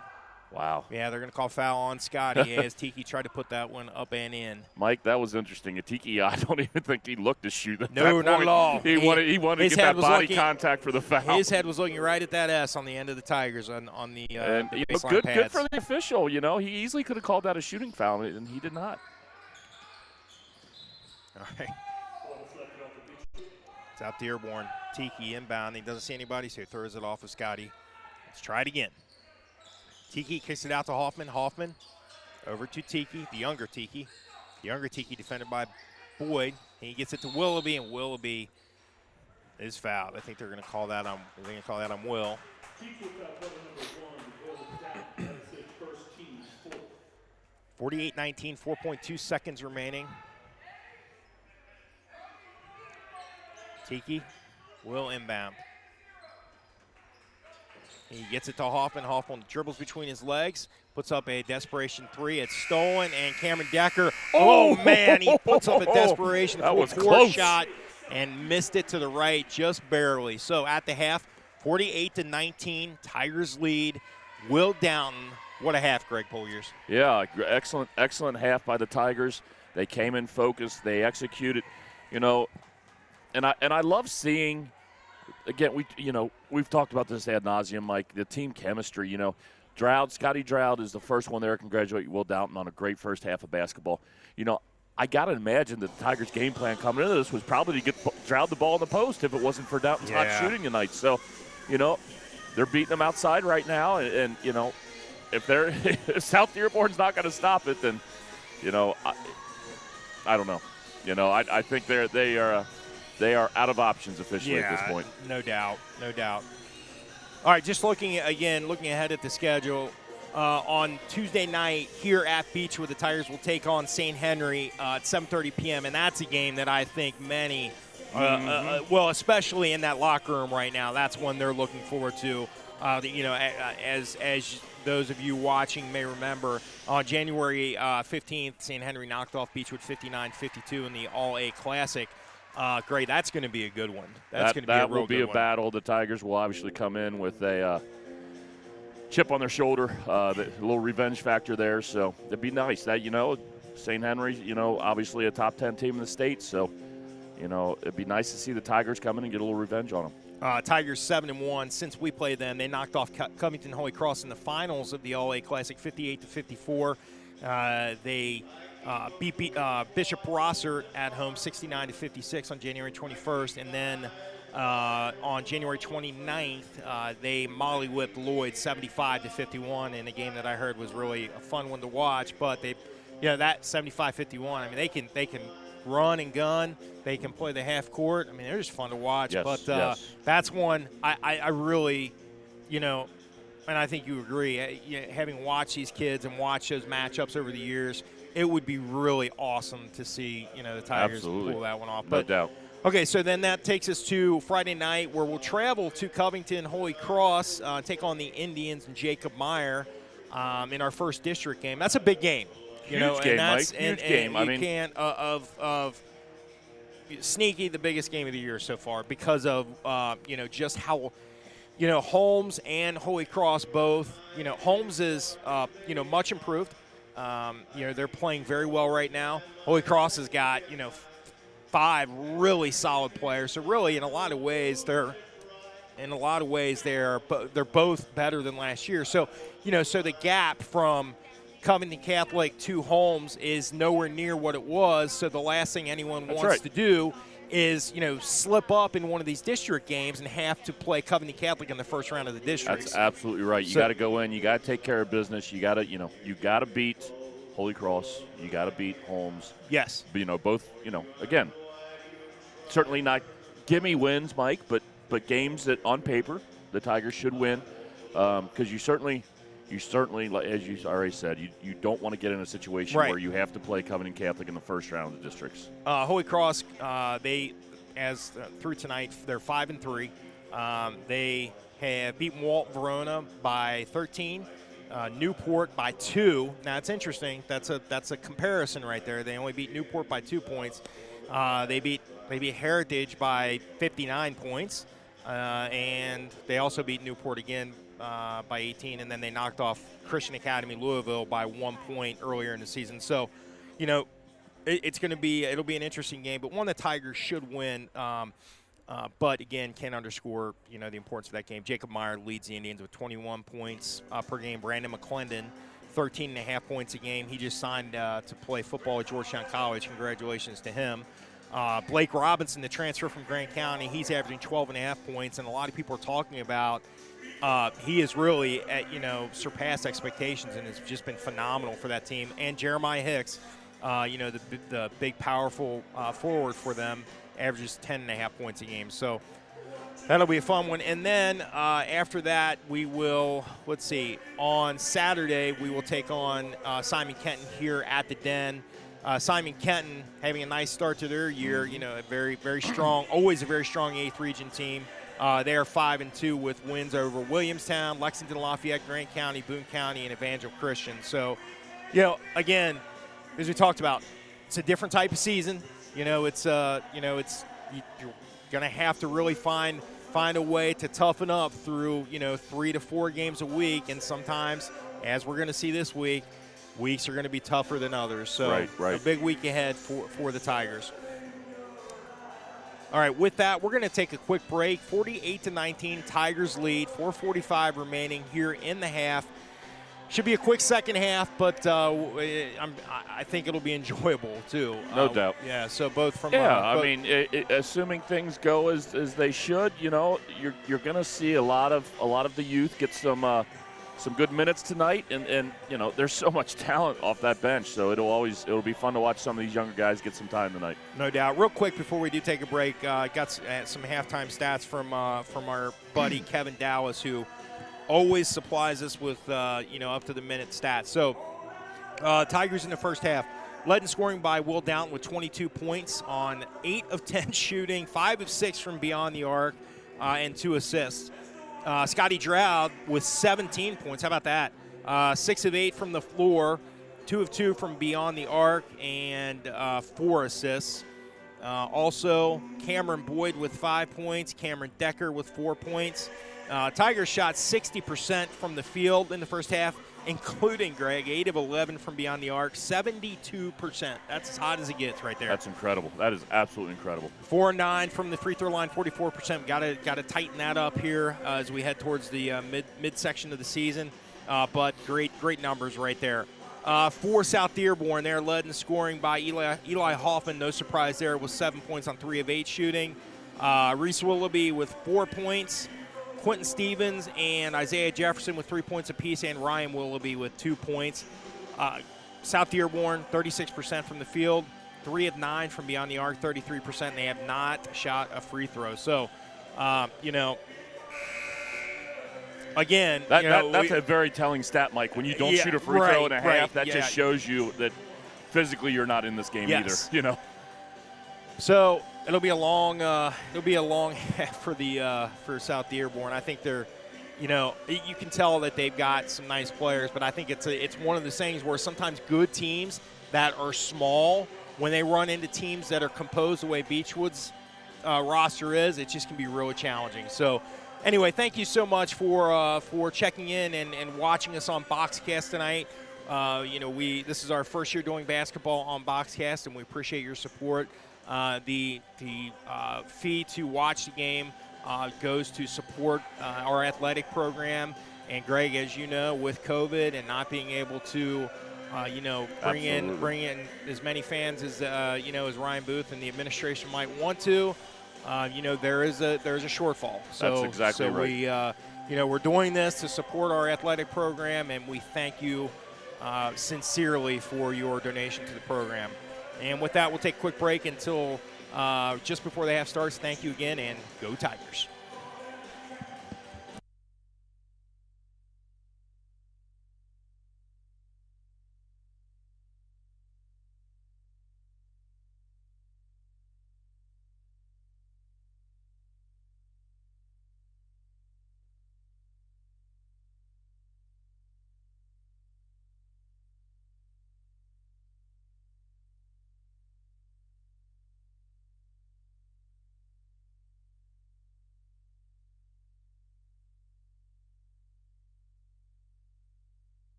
Wow. Yeah, they're going to call foul on Scotty as Tiki tried to put that one up and in. Mike, that was interesting. Tiki, I don't even think he looked to shoot at No, that not point. at all. He wanted to get that body contact for the foul. His head was looking right at that S on the end of the Tigers on the and the good pads. for the official. You know, he easily could have called that a shooting foul, and he did not. All right. It's out Dearborn. Tiki inbound. He doesn't see anybody, so he throws it off of Scotty. Let's try it again. Tiki kicks it out to Hoffman. Hoffman over to Tiki, the younger Tiki. The younger Tiki defended by Boyd. And he gets it to Willoughby, and Willoughby is fouled. I think they're going to call that on. They're going to call that on Will. 48-19, 4.2 seconds remaining. Tiki will inbound. He gets it to Hoffman. Hoffman dribbles between his legs, puts up a desperation three. It's stolen, and Cameron Decker, oh man, he puts up a desperation four shot and missed it to the right just barely. So at the half, 48-19, Tigers lead. Will Downton, what a half, Greg Poliers. Yeah, excellent half by the Tigers. They came in focused. They executed, you know, and I love seeing. Again, we've talked about this ad nauseum, Mike. The team chemistry, you know, Scotty Drouд is the first one there to congratulate Will Downton on a great first half of basketball. You know, I got to imagine that the Tigers' game plan coming into this was probably to get Droud the ball in the post if it wasn't for Downton's hot shooting tonight. So, you know, they're beating them outside right now, and you know, if South Dearborn's not going to stop it, then, you know, I don't know. You know, I think they are out of options officially at this point. No doubt. All right, just looking ahead at the schedule. On Tuesday night here at Beechwood, the Tigers will take on St. Henry at 7:30 p.m., and that's a game that I think many, well, especially in that locker room right now, that's one they're looking forward to. You know, as those of you watching may remember, on January 15th, St. Henry knocked off Beechwood 59-52 in the All-A Classic. Great, that's going to be a good one. That's going to be a real good one. That will be a battle. The Tigers will obviously come in with a chip on their shoulder, a little revenge factor there. So it'd be nice that, you know, St. Henry, you know, obviously a top 10 team in the state. So, you know, it'd be nice to see the Tigers come in and get a little revenge on them. Tigers 7-1 since we played them. They knocked off Covington Holy Cross in the finals of the All-A Classic, 58-54. They beat Bishop Rossert at home 69-56 on January 21st, and then on January 29th, they molly-whipped Lloyd 75-51 in a game that I heard was really a fun one to watch. But they, you know, that 75-51. I mean, they can run and gun. They can play the half court. I mean, they're just fun to watch. Yes, but that's one I really, you know. And I think you agree, having watched these kids and watched those matchups over the years, it would be really awesome to see, you know, the Tigers pull that one off. No doubt. Okay, so then that takes us to Friday night, where we'll travel to Covington Holy Cross, take on the Indians and Jacob Meyer in our first district game. That's a big game. Huge game, Mike. Huge game. I mean, can't of sneaky the biggest game of the year so far because of you know, just how. You know, Holmes and Holy Cross both, you know, Holmes is, you know, much improved. You know, they're playing very well right now. Holy Cross has got, you know, 5 really solid players. So really, in a lot of ways, they're both better than last year. So, you know, so the gap from Covington Catholic to Holmes is nowhere near what it was. So the last thing anyone wants to do is, you know, slip up in one of these district games and have to play Covington Catholic in the first round of the district. That's absolutely right. You got to go in. You got to take care of business. You got to, you know, you got to beat Holy Cross. You got to beat Holmes. Yes. But, you know, both, you know, again, certainly not gimme wins, Mike, but games that on paper the Tigers should win, because you certainly, as you already said, you don't want to get in a situation where you have to play Covington Catholic in the first round of the districts. Holy Cross, through tonight, they're 5-3. They have beaten Walton Verona by 13, Newport by 2. Now it's interesting. That's a comparison right there. They only beat Newport by 2 points. They beat Heritage by 59 points. and they also beat Newport again by 18, and then they knocked off Christian Academy Louisville by 1 point earlier in the season. So, it'll be an interesting game, but one the Tigers should win. But again, can't underscore the importance of that game. Jacob Meyer leads the Indians with 21 points per game. Brandon McClendon, 13.5 points a game. He just signed to play football at Georgetown College. Congratulations to him. Blake Robinson, the transfer from Grant County, he's averaging 12.5 points, and a lot of people are talking about he has really surpassed expectations and has just been phenomenal for that team. And Jeremiah Hicks, the big, powerful forward for them, averages 10.5 points a game. So that'll be a fun one. And then after that, we will, on Saturday, we will take on Simon Kenton here at the Den. Simon Kenton having a nice start to their year, a very, very strong, always a very strong 8th region team. They are 5-2 with wins over Williamstown, Lexington, Lafayette, Grant County, Boone County, and Evangel Christian. So, again, as we talked about, it's a different type of season. You're going to have to really find a way to toughen up through, 3 to 4 games a week. And sometimes, as we're going to see this week, weeks are going to be tougher than others. So right. A big week ahead for the Tigers. All right, with that, we're going to take a quick break. 48-19, Tigers lead. 4:45 remaining here in the half. Should be a quick second half, but I think it'll be enjoyable too. No doubt. Yeah. So both from assuming things go as they should, you're going to see a lot of the youth get some good minutes tonight, and there's so much talent off that bench, so it'll be fun to watch some of these younger guys get some time tonight. No doubt. Real quick before we do take a break, got some halftime stats from our buddy Kevin Dallas, who always supplies us with up to the minute stats. So Tigers in the first half led in scoring by Will Downton with 22 points on 8 of 10 shooting, 5 of 6 from beyond the arc, and 2 assists. Scotty Droud with 17 points. How about that? 6 of 8 from the floor, 2 of 2 from beyond the arc, and 4 assists. Also, Cameron Boyd with 5 points, Cameron Decker with 4 points. Tigers shot 60% from the field in the first half, including, Greg, 8 of 11 from beyond the arc, 72%. That's as hot as it gets right there. That's incredible. That is absolutely incredible. 4 and 9 from the free throw line, 44%. Got to tighten that up here as we head towards the midsection of the season. But great numbers right there. For South Dearborn, they're led in scoring by Eli Hoffman. No surprise there, with 7 points on 3 of 8 shooting. Reese Willoughby with 4 points. Quentin Stevens and Isaiah Jefferson with 3 points apiece, and Ryan Willoughby with 2 points. South Dearborn, 36% from the field, 3 of 9 from beyond the arc, 33%, and they have not shot a free throw. So, again, that's a very telling stat, Mike. When you don't shoot a free throw in a half, that just shows you that physically you're not in this game either. So it'll be a long half for South Dearborn. I think they're, you can tell that they've got some nice players, but I think it's one of the things where sometimes good teams that are small, when they run into teams that are composed the way Beechwood's roster is, it just can be really challenging. So anyway, thank you so much for checking in and watching us on Boxcast tonight. This is our first year doing basketball on Boxcast, and we appreciate your support. The fee to watch the game goes to support our athletic program. And Greg, as you know, with COVID and not being able to, bring in as many fans as as Ryan Booth and the administration might want to, there is a shortfall. So that's exactly right. We're doing this to support our athletic program, and we thank you sincerely for your donation to the program. And with that, we'll take a quick break until just before the half starts. Thank you again, and go Tigers.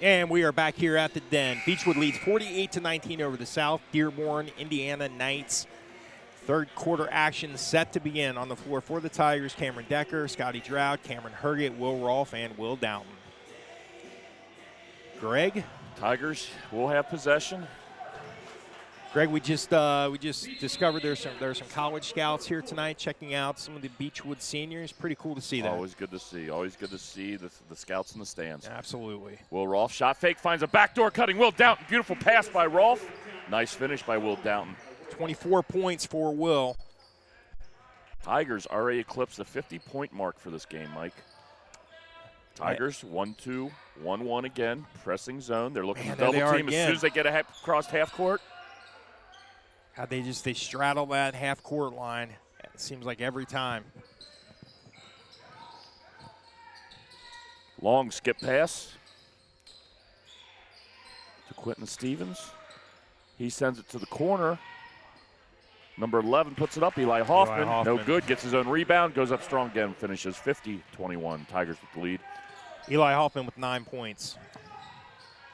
And we are back here at the Den. Beechwood leads 48-19 over the South Dearborn Indiana Knights. Third quarter action set to begin. On the floor for the Tigers, Cameron Decker, Scotty Drought, Cameron Herget, Will Rolfe, and Will Downton. Greg? Tigers will have possession. Greg, we just discovered there's some college scouts here tonight checking out some of the Beechwood seniors. Pretty cool to see that. Always good to see. Always good to see the scouts in the stands. Absolutely. Will Rolfe, shot fake, finds a backdoor cutting. Will Downton, beautiful pass by Rolfe. Nice finish by Will Downton. 24 points for Will. Tigers already eclipsed the 50-point mark for this game, Mike. Tigers 1-2, 1-1 again, pressing zone. They're looking to double team as soon as they get across half court. How they straddle that half court line. It seems like every time. Long skip pass to Quentin Stevens. He sends it to the corner. Number 11 puts it up. Eli Hoffman. No good. Gets his own rebound. Goes up strong again. Finishes 50-21. Tigers with the lead. Eli Hoffman with 9 points.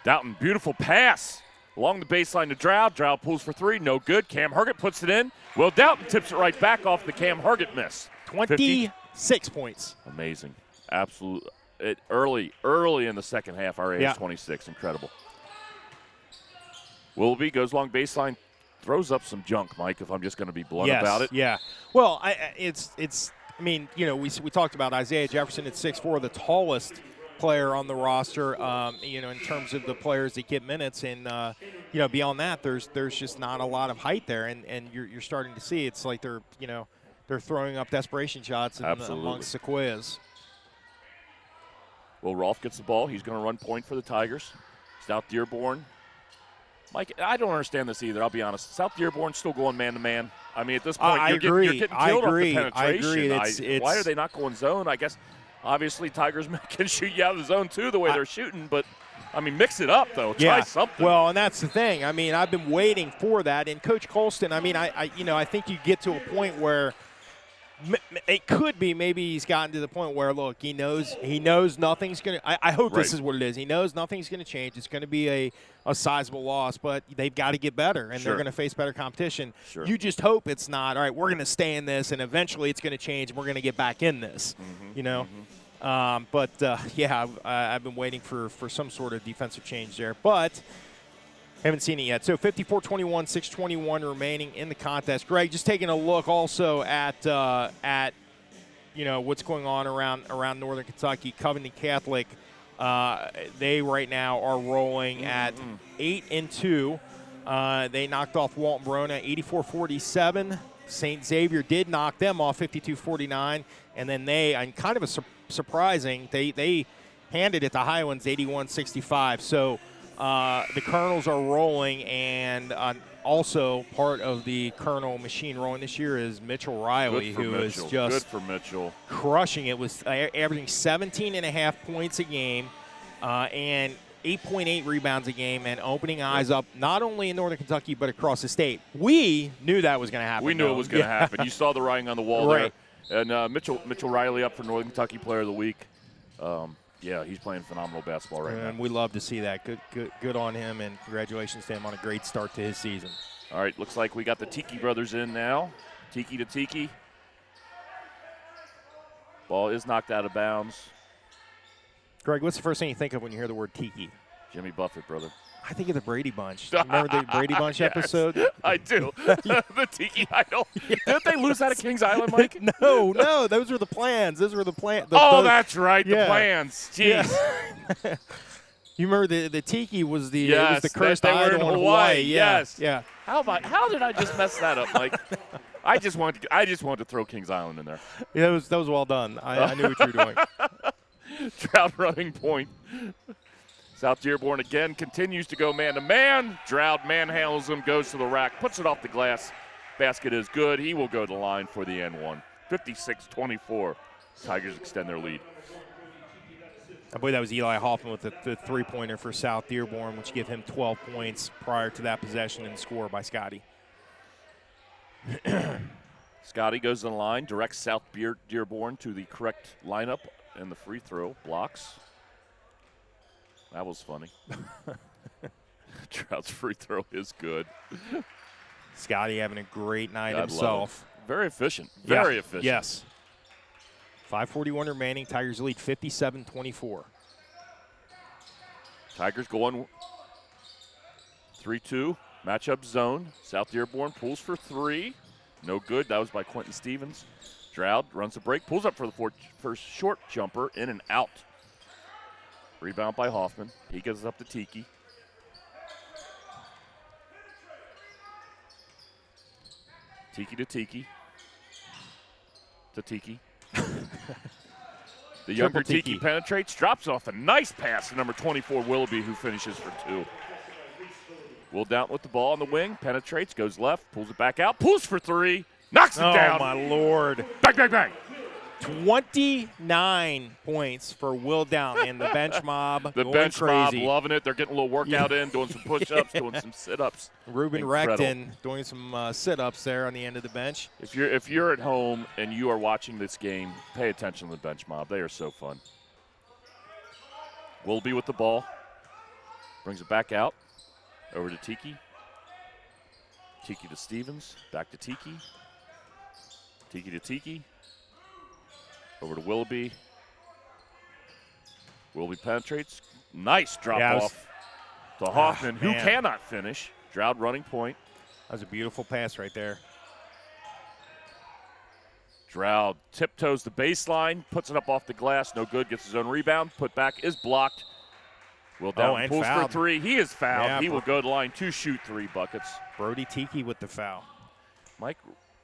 Downton, beautiful pass. Along the baseline to Drought. Drought pulls for 3. No good. Cam Herget puts it in. Will Downton tips it right back off the Cam Herget miss. 26 points. Amazing. Absolute. Early in the second half, RA is 26. Incredible. Willoughby goes long baseline. Throws up some junk, Mike, if I'm just going to be blunt about it. Yeah. Well, I mean, you know, we talked about Isaiah Jefferson at 6'4", the tallest player on the roster, you know, in terms of the players that get minutes. And, you know, beyond that, there's just not a lot of height there. And you're starting to see it's like they're throwing up desperation shots amongst Sequoias. Will Rolfe gets the ball. He's going to run point for the Tigers. South Dearborn. Mike, I don't understand this either, I'll be honest. South Dearborn still going man-to-man. I mean, at this point, you're getting killed off the penetration. I agree. Why are they not going zone? I guess, obviously, Tigers can shoot you out of the zone, too, the way they're shooting. But, I mean, mix it up, though. Try something. Well, and that's the thing. I mean, I've been waiting for that. And Coach Colston, I mean, I think you get to a point where it could be maybe he's gotten to the point where, look, he knows nothing's going to – I hope this is what it is. He knows nothing's going to change. It's going to be a sizable loss, but they've got to get better, and they're going to face better competition. Sure. You just hope it's not, all right, we're going to stay in this, and eventually it's going to change, and we're going to get back in this, you know. But, yeah, I've been waiting for some sort of defensive change there. But – haven't seen it yet. So 54-21, 6:21 remaining in the contest. Greg, just taking a look also at you know what's going on around Northern Kentucky. Covington Catholic, they right now are rolling at 8-2. They knocked off Walton Verona 84-47. St. Xavier did knock them off 52-49, and then they, and kind of a surprising, they handed it to Highlands 81-65. So. The Colonels are rolling, and also part of the Colonel machine rolling this year is Mitchell Riley, who is just crushing it, with averaging 17.5 points a game and 8.8 rebounds a game, and opening eyes up not only in Northern Kentucky but across the state. We knew that was going to happen. We knew it was going to happen. You saw the writing on the wall there. And Mitchell Riley up for Northern Kentucky Player of the Week. Yeah, he's playing phenomenal basketball right now. And we love to see that. Good on him, and congratulations to him on a great start to his season. All right, looks like we got the Tiki brothers in now. Tiki to Tiki. Ball is knocked out of bounds. Greg, what's the first thing you think of when you hear the word Tiki? Jimmy Buffett, brother. I think of the Brady Bunch. Remember the Brady Bunch episode? I do. The Tiki Idol. Didn't they lose that at Kings Island, Mike? No. Those were the plans. Those were the plans. That's right. The plans. Jeez. Yeah. You remember the Tiki was the cursed idol in Hawaii. Yes. Yeah. How did I just mess that up, Mike? I just wanted to throw Kings Island in there. Yeah, that was well done. I knew what you were doing. Drought running point. South Dearborn again continues to go man-to-man. Drought manhandles him, goes to the rack, puts it off the glass. Basket is good. He will go to the line for the N1. 56-24. Tigers extend their lead. I believe that was Eli Hoffman with the three-pointer for South Dearborn, which gave him 12 points prior to that possession and score by Scotty. Scotty goes to the line, directs South Dearborn to the correct lineup and the free throw blocks. That was funny. Trout's free throw is good. Scotty having a great night God himself. Very efficient. Very efficient. Yes. 5:41 remaining. Tigers lead 57-24. Tigers going 3-2. Matchup zone. South Dearborn pulls for three. No good. That was by Quentin Stevens. Stroud runs the break. Pulls up for the first short jumper. In and out. Rebound by Hoffman. He gives it up to Tiki. Tiki to Tiki. To Tiki. The younger Tiki penetrates, drops off a nice pass to number 24, Willoughby, who finishes for two. Will Down with the ball on the wing, penetrates, goes left, pulls it back out, pulls for three, knocks it down. Oh, my Lord. Bang, bang, bang. 29 points for Will Down and the bench mob. The going bench crazy. mob loving it. They're getting a little workout in, doing some push-ups, doing some sit-ups. Ruben Incredible. Recton doing some sit-ups there on the end of the bench. If you're at home and you are watching this game, pay attention to the bench mob. They are so fun. Willoughby with the ball. Brings it back out. Over to Tiki. Tiki to Stevens. Back to Tiki. Tiki to Tiki. Over to Willoughby. Willoughby penetrates. Nice drop off to Hoffman, who cannot finish. Stroud running point. That was a beautiful pass right there. Stroud tiptoes the baseline, puts it up off the glass. No good. Gets his own rebound. Put back is blocked. Will Down pulls fouled. for three. He is fouled. Yeah, he will go to the line to shoot 3 buckets. Brody Tiki with the foul. Mike,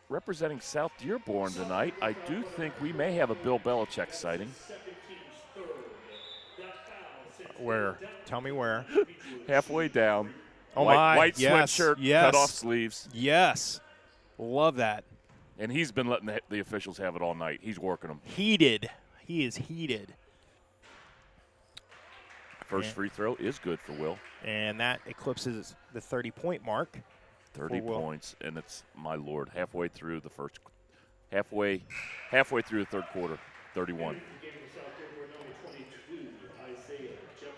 representing South Dearborn tonight, I do think we may have a Bill Belichick sighting. Where? Tell me where. Halfway down. Oh, white yes, sweatshirt, yes. cut off sleeves. Yes. Love that. And he's been letting the officials have it all night. He's working them. Heated. He is heated. First free throw is good for Will. And that eclipses the 30-point mark. 30 points, and it's, my Lord, halfway through the halfway through the third quarter, 31.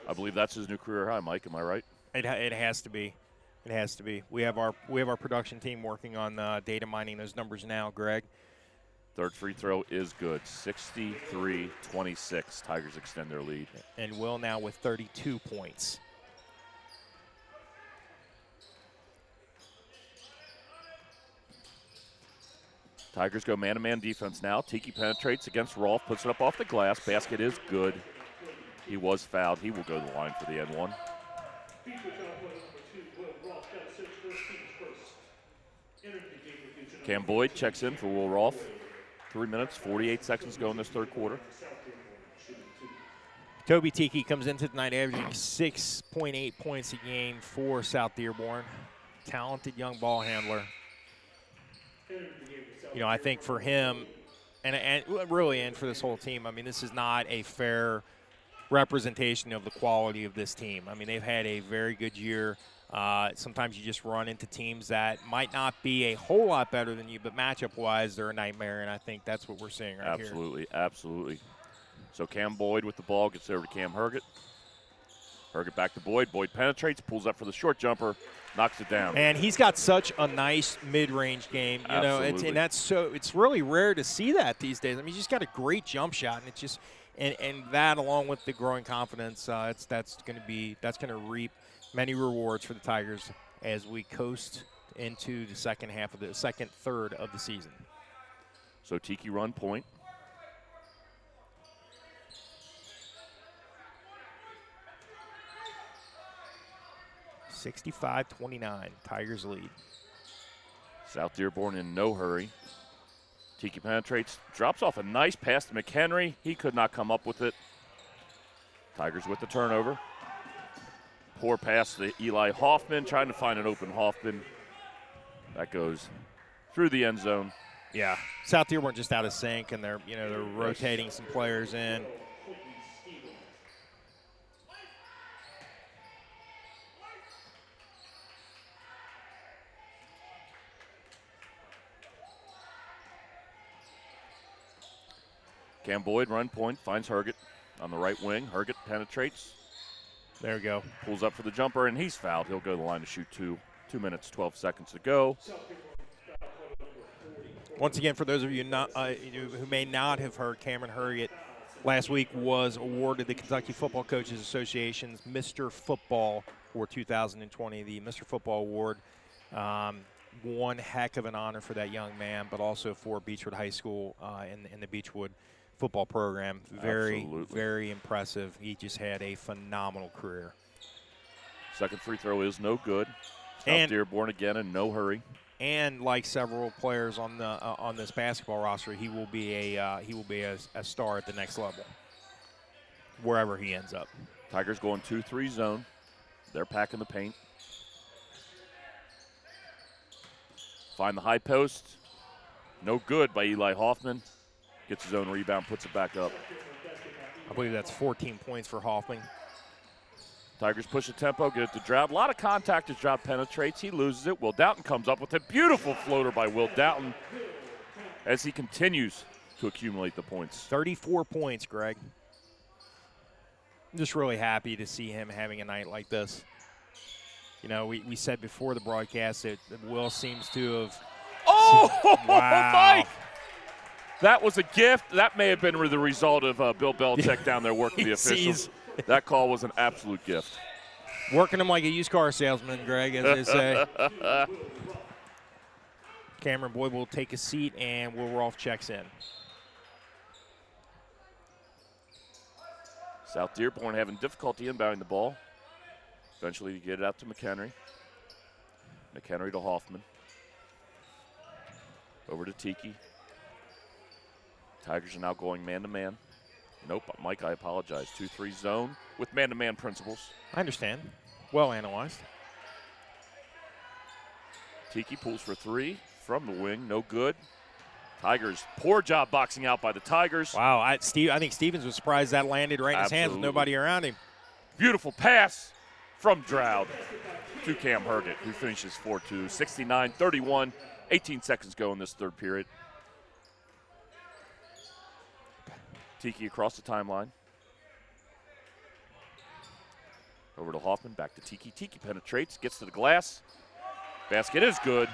I believe that's his new career high, Mike. Am I right? It has to be. It has to be. We have our production team working on data mining those numbers now, Greg. Third free throw is good. 63-26. Tigers extend their lead. And Will now with 32 points. Tigers go man-to-man defense now. Tiki penetrates against Rolfe, puts it up off the glass. Basket is good. He was fouled. He will go to the line for the end one. Cam Boyd checks in for Will Rolfe. 3 minutes, 48 seconds to go in this third quarter. Toby Tiki comes into tonight averaging 6.8 points a game for South Dearborn. Talented young ball handler. You know, I think for him, and really, and for this whole team, I mean, this is not a fair representation of the quality of this team. I mean, they've had a very good year. Sometimes you just run into teams that might not be a whole lot better than you, but matchup-wise, they're a nightmare, and I think that's what we're seeing right here. Absolutely, absolutely. So Cam Boyd with the ball gets over to Cam Herget. Herget back to Boyd. Boyd penetrates, pulls up for the short jumper, knocks it down. And he's got such a nice mid-range game, you know, and it's really rare to see that these days. I mean, he's just got a great jump shot, and it's just and that along with the growing confidence, that's going to reap many rewards for the Tigers as we coast into the second third of the season. So Tiki run point. (65-29), Tigers lead. South Dearborn in no hurry. Tiki penetrates, drops off a nice pass to McHenry. He could not come up with it. Tigers with the turnover. Poor pass to Eli Hoffman, trying to find an open Hoffman. That goes through the end zone. Yeah, South Dearborn just out of sync, and they're rotating some players in. Cam Boyd, run point, finds Herget on the right wing. Herget penetrates. There we go. Pulls up for the jumper, and he's fouled. He'll go to the line to shoot 2 minutes, 12 seconds to go. Once again, for those of you who may not have heard, Cameron Hurgett last week was awarded the Kentucky Football Coaches Association's Mr. Football for 2020, the Mr. Football Award. One heck of an honor for that young man, but also for Beechwood High School in the Beechwood football program. Very, very impressive. He just had a phenomenal career. Second free throw is no good. South Dearborn again in no hurry. And like several players on this basketball roster, he will be a star at the next level, wherever he ends up. Tigers going 2-3 zone. They're packing the paint. Find the high post. No good by Eli Hoffman. Gets his own rebound, puts it back up. I believe that's 14 points for Hoffman. Tigers push the tempo, get it to Stroud. A lot of contact as Stroud penetrates. He loses it. Will Doughton comes up with a beautiful floater by Will Doughton as he continues to accumulate the points. 34 points, Greg. I'm just really happy to see him having a night like this. You know, we said before the broadcast that Will seems to have. Oh, wow. Mike! That was a gift. That may have been the result of Bill Belichick down there working the officials. That call was an absolute gift. Working him like a used car salesman, Greg, as they say. Cameron Boyd will take a seat, and Will Rolfe checks in. South Dearborn having difficulty inbounding the ball. Eventually to get it out to McHenry. McHenry to Hoffman. Over to Tiki. Tigers are now going man-to-man. Nope, Mike, I apologize. 2-3 zone with man-to-man principles. I understand. Well analyzed. Tiki pulls for three from the wing. No good. Tigers, poor job boxing out by the Tigers. Wow, I think Stevens was surprised that landed right in his hands with nobody around him. Beautiful pass from Stroud to Cam Hurgett, who finishes 4-2, 69-31. 18 seconds go in this third period. Tiki across the timeline. Over to Hoffman, back to Tiki. Tiki penetrates, gets to the glass. Basket is good.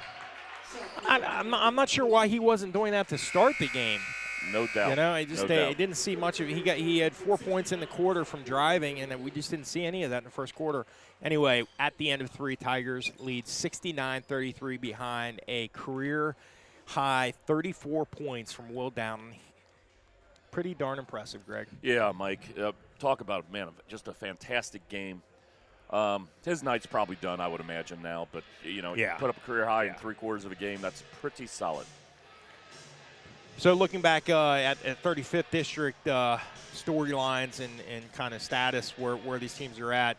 I'm not sure why he wasn't doing that to start the game. No doubt. You know, I didn't see much of it. He had 4 points in the quarter from driving, and we just didn't see any of that in the first quarter. Anyway, at the end of three, Tigers lead 69-33 behind a career-high 34 points from Will Doughton. Pretty darn impressive, Greg. Yeah, Mike. Talk about, man, just a fantastic game. His night's probably done, I would imagine now. But, you know, you put up a career high in 3/4 of a game. That's pretty solid. So looking back at 35th District storylines and kind of status where these teams are at,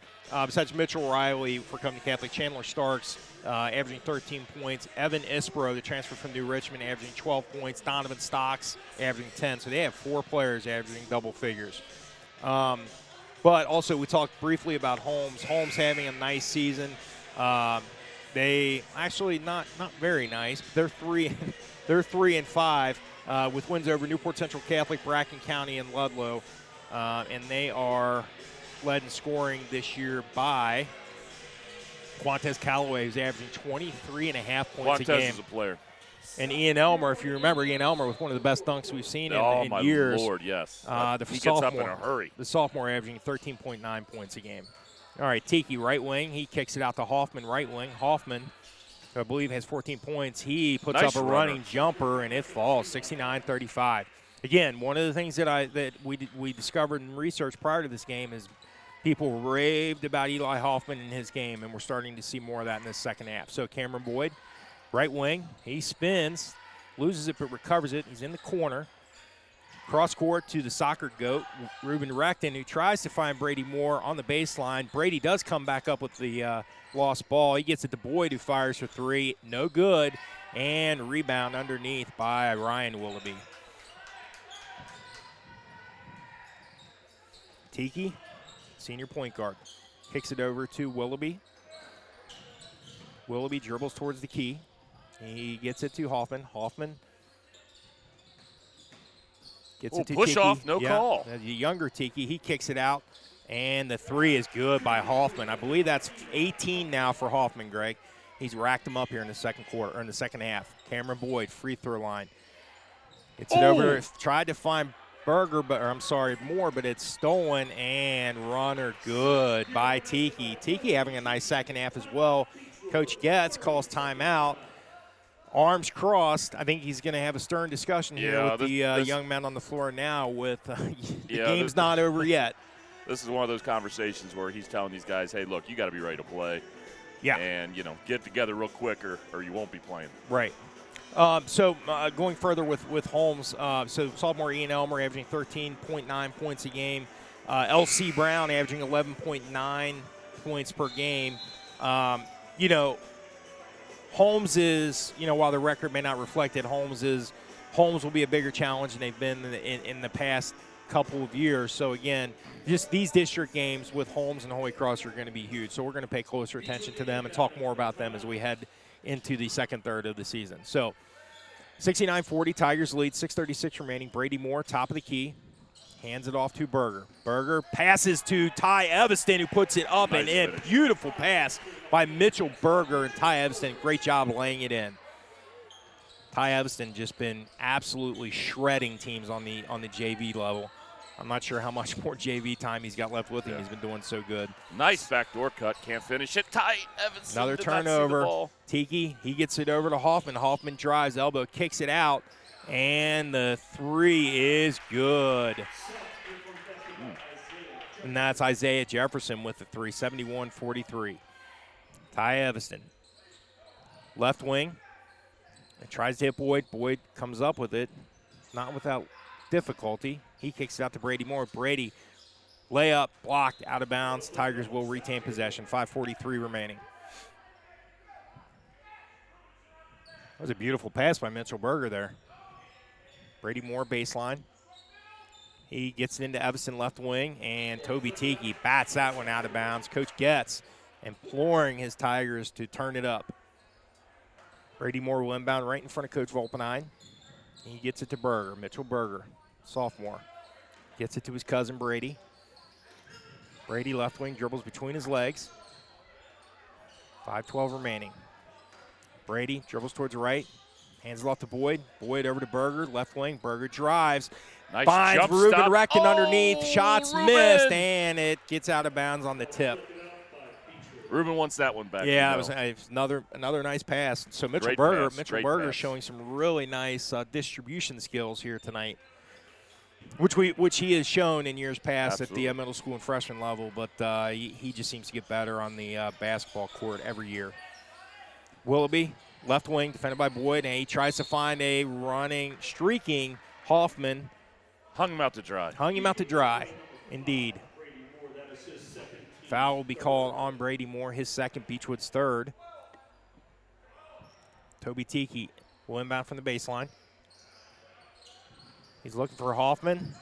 besides Mitchell Riley for Covington Catholic, Chandler Starks averaging 13 points, Evan Isbro, the transfer from New Richmond, averaging 12 points, Donovan Stocks averaging 10. So they have 4 players averaging double figures. But also we talked briefly about Holmes. Holmes having a nice season. They actually not very nice. They're 3-5. With wins over Newport Central Catholic, Bracken County, and Ludlow. And they are led in scoring this year by Quantez Callaway, who's averaging 23.5 points a game. Quantez is a player. And Ian Elmer, if you remember, Ian Elmer with one of the best dunks we've seen in years. Oh, my Lord, yes. He gets up in a hurry. The sophomore averaging 13.9 points a game. All right, Tiki, right wing. He kicks it out to Hoffman, right wing. Hoffman, I believe, has 14 points. He puts up a running jumper, and it falls, 69-35. Again, one of the things that we discovered in research prior to this game is people raved about Eli Hoffman in his game, and we're starting to see more of that in the second half. So Cameron Boyd, right wing, he spins, loses it but recovers it. He's in the corner. Cross court to the soccer goat, Ruben Recton, who tries to find Brady Moore on the baseline. Brady does come back up with the lost ball. He gets it to Boyd, who fires for three. No good. And rebound underneath by Ryan Willoughby. Tiki, senior point guard, kicks it over to Willoughby. Willoughby dribbles towards the key. He gets it to Hoffman. Hoffman gets it to push Tiki. off, no call. The younger Tiki, he kicks it out And the three is good by Hoffman. I believe that's 18 now for Hoffman, Greg. He's racked them up here in the second quarter, or in the second half. Cameron Boyd, free throw line. Gets it over. Tried to find Moore, but it's stolen, and runner good by Tiki. Tiki having a nice second half as well. Coach Getz calls timeout. Arms crossed. I think he's going to have a stern discussion here with the young men on the floor now with the game's not over yet. This is one of those conversations where he's telling these guys, hey, look, you got to be ready to play. Yeah. And, get together real quick or you won't be playing. Right. Going further with Holmes, so sophomore Ian Elmer averaging 13.9 points a game. L.C. Brown averaging 11.9 points per game. Holmes is, while the record may not reflect it, Holmes will be a bigger challenge than they've been in the past couple of years. So, again, just these district games with Holmes and Holy Cross are going to be huge. So we're going to pay closer attention to them and talk more about them as we head into the second third of the season. So 69-40, Tigers lead, 6:36 remaining. Brady Moore, top of the key, hands it off to Berger. Berger passes to Ty Evanston, who puts it up and in. Beautiful pass by Mitchell Berger, and Ty Evanston, great job laying it in. Ty Evanston just been absolutely shredding teams on the JV level. I'm not sure how much more JV time he's got left with him. He's been doing so good. Nice backdoor cut. Can't finish it. Ty Evanston. Another turnover. Tiki, he gets it over to Hoffman. Hoffman drives, elbow, kicks it out, and the three is good. And that's Isaiah Jefferson with the three, 71-43. Ty Evanston, left wing, and tries to hit Boyd. Boyd comes up with it, not without difficulty. He kicks it out to Brady Moore. Brady, layup, blocked, out of bounds. Tigers will retain possession. 5:43 remaining. That was a beautiful pass by Mitchell Berger there. Brady Moore baseline. He gets it into Evanston left wing, and Toby Tiki bats that one out of bounds. Coach Getz imploring his Tigers to turn it up. Brady Moore will inbound right in front of Coach Volpenine. He gets it to Berger, Mitchell Berger, sophomore. Gets it to his cousin Brady. Brady left wing, dribbles between his legs. 5:12 remaining. Brady dribbles towards the right, hands it off to Boyd. Boyd over to Berger, left wing. Berger drives. Nice finds jump Ruben stop. Reckton underneath. Shots missed, and it gets out of bounds on the tip. Ruben wants that one back. Yeah, it was another nice pass. So Mitchell Berger showing some really nice distribution skills here tonight, which he has shown in years past at the middle school and freshman level. But he just seems to get better on the basketball court every year. Willoughby, left wing, defended by Boyd, and he tries to find a streaking Hoffman. Hung him out to dry. Indeed. Foul will be called on Brady Moore, his second, Beechwood's third. Toby Tiki will inbound from the baseline. He's looking for Hoffman.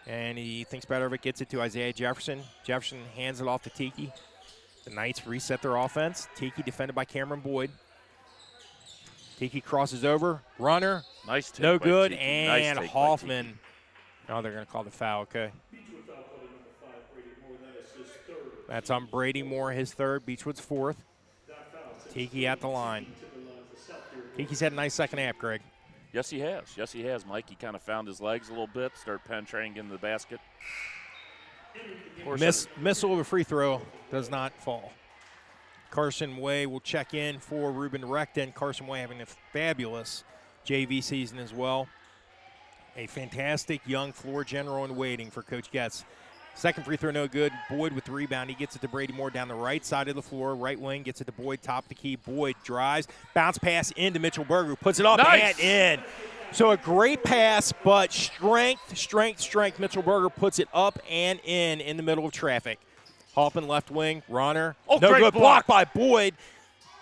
And he thinks better of it, gets it to Isaiah Jefferson. Jefferson hands it off to Tiki. The Knights reset their offense. Tiki defended by Cameron Boyd. Tiki crosses over. Runner. Nice take. No good. Tiki. And nice Hoffman. Oh, they're going to call the foul, okay. That's on Brady Moore, his third. Beechwood's fourth. Tiki at the line. Tiki's had a nice second half, Greg. Yes, he has. Mike, he kind of found his legs a little bit, started penetrating into the basket. Missile of a free throw does not fall. Carson Way will check in for Ruben Reckton. Carson Way having a fabulous JV season as well. A fantastic young floor general in waiting for Coach Getz. Second free throw, no good. Boyd with the rebound. He gets it to Brady Moore down the right side of the floor. Right wing gets it to Boyd, top of the key. Boyd drives, bounce pass into Mitchell Berger, puts it up and in. So a great pass, but strength. Mitchell Berger puts it up and in the middle of traffic. Hoffman left wing, runner. Oh, no great good block by Boyd.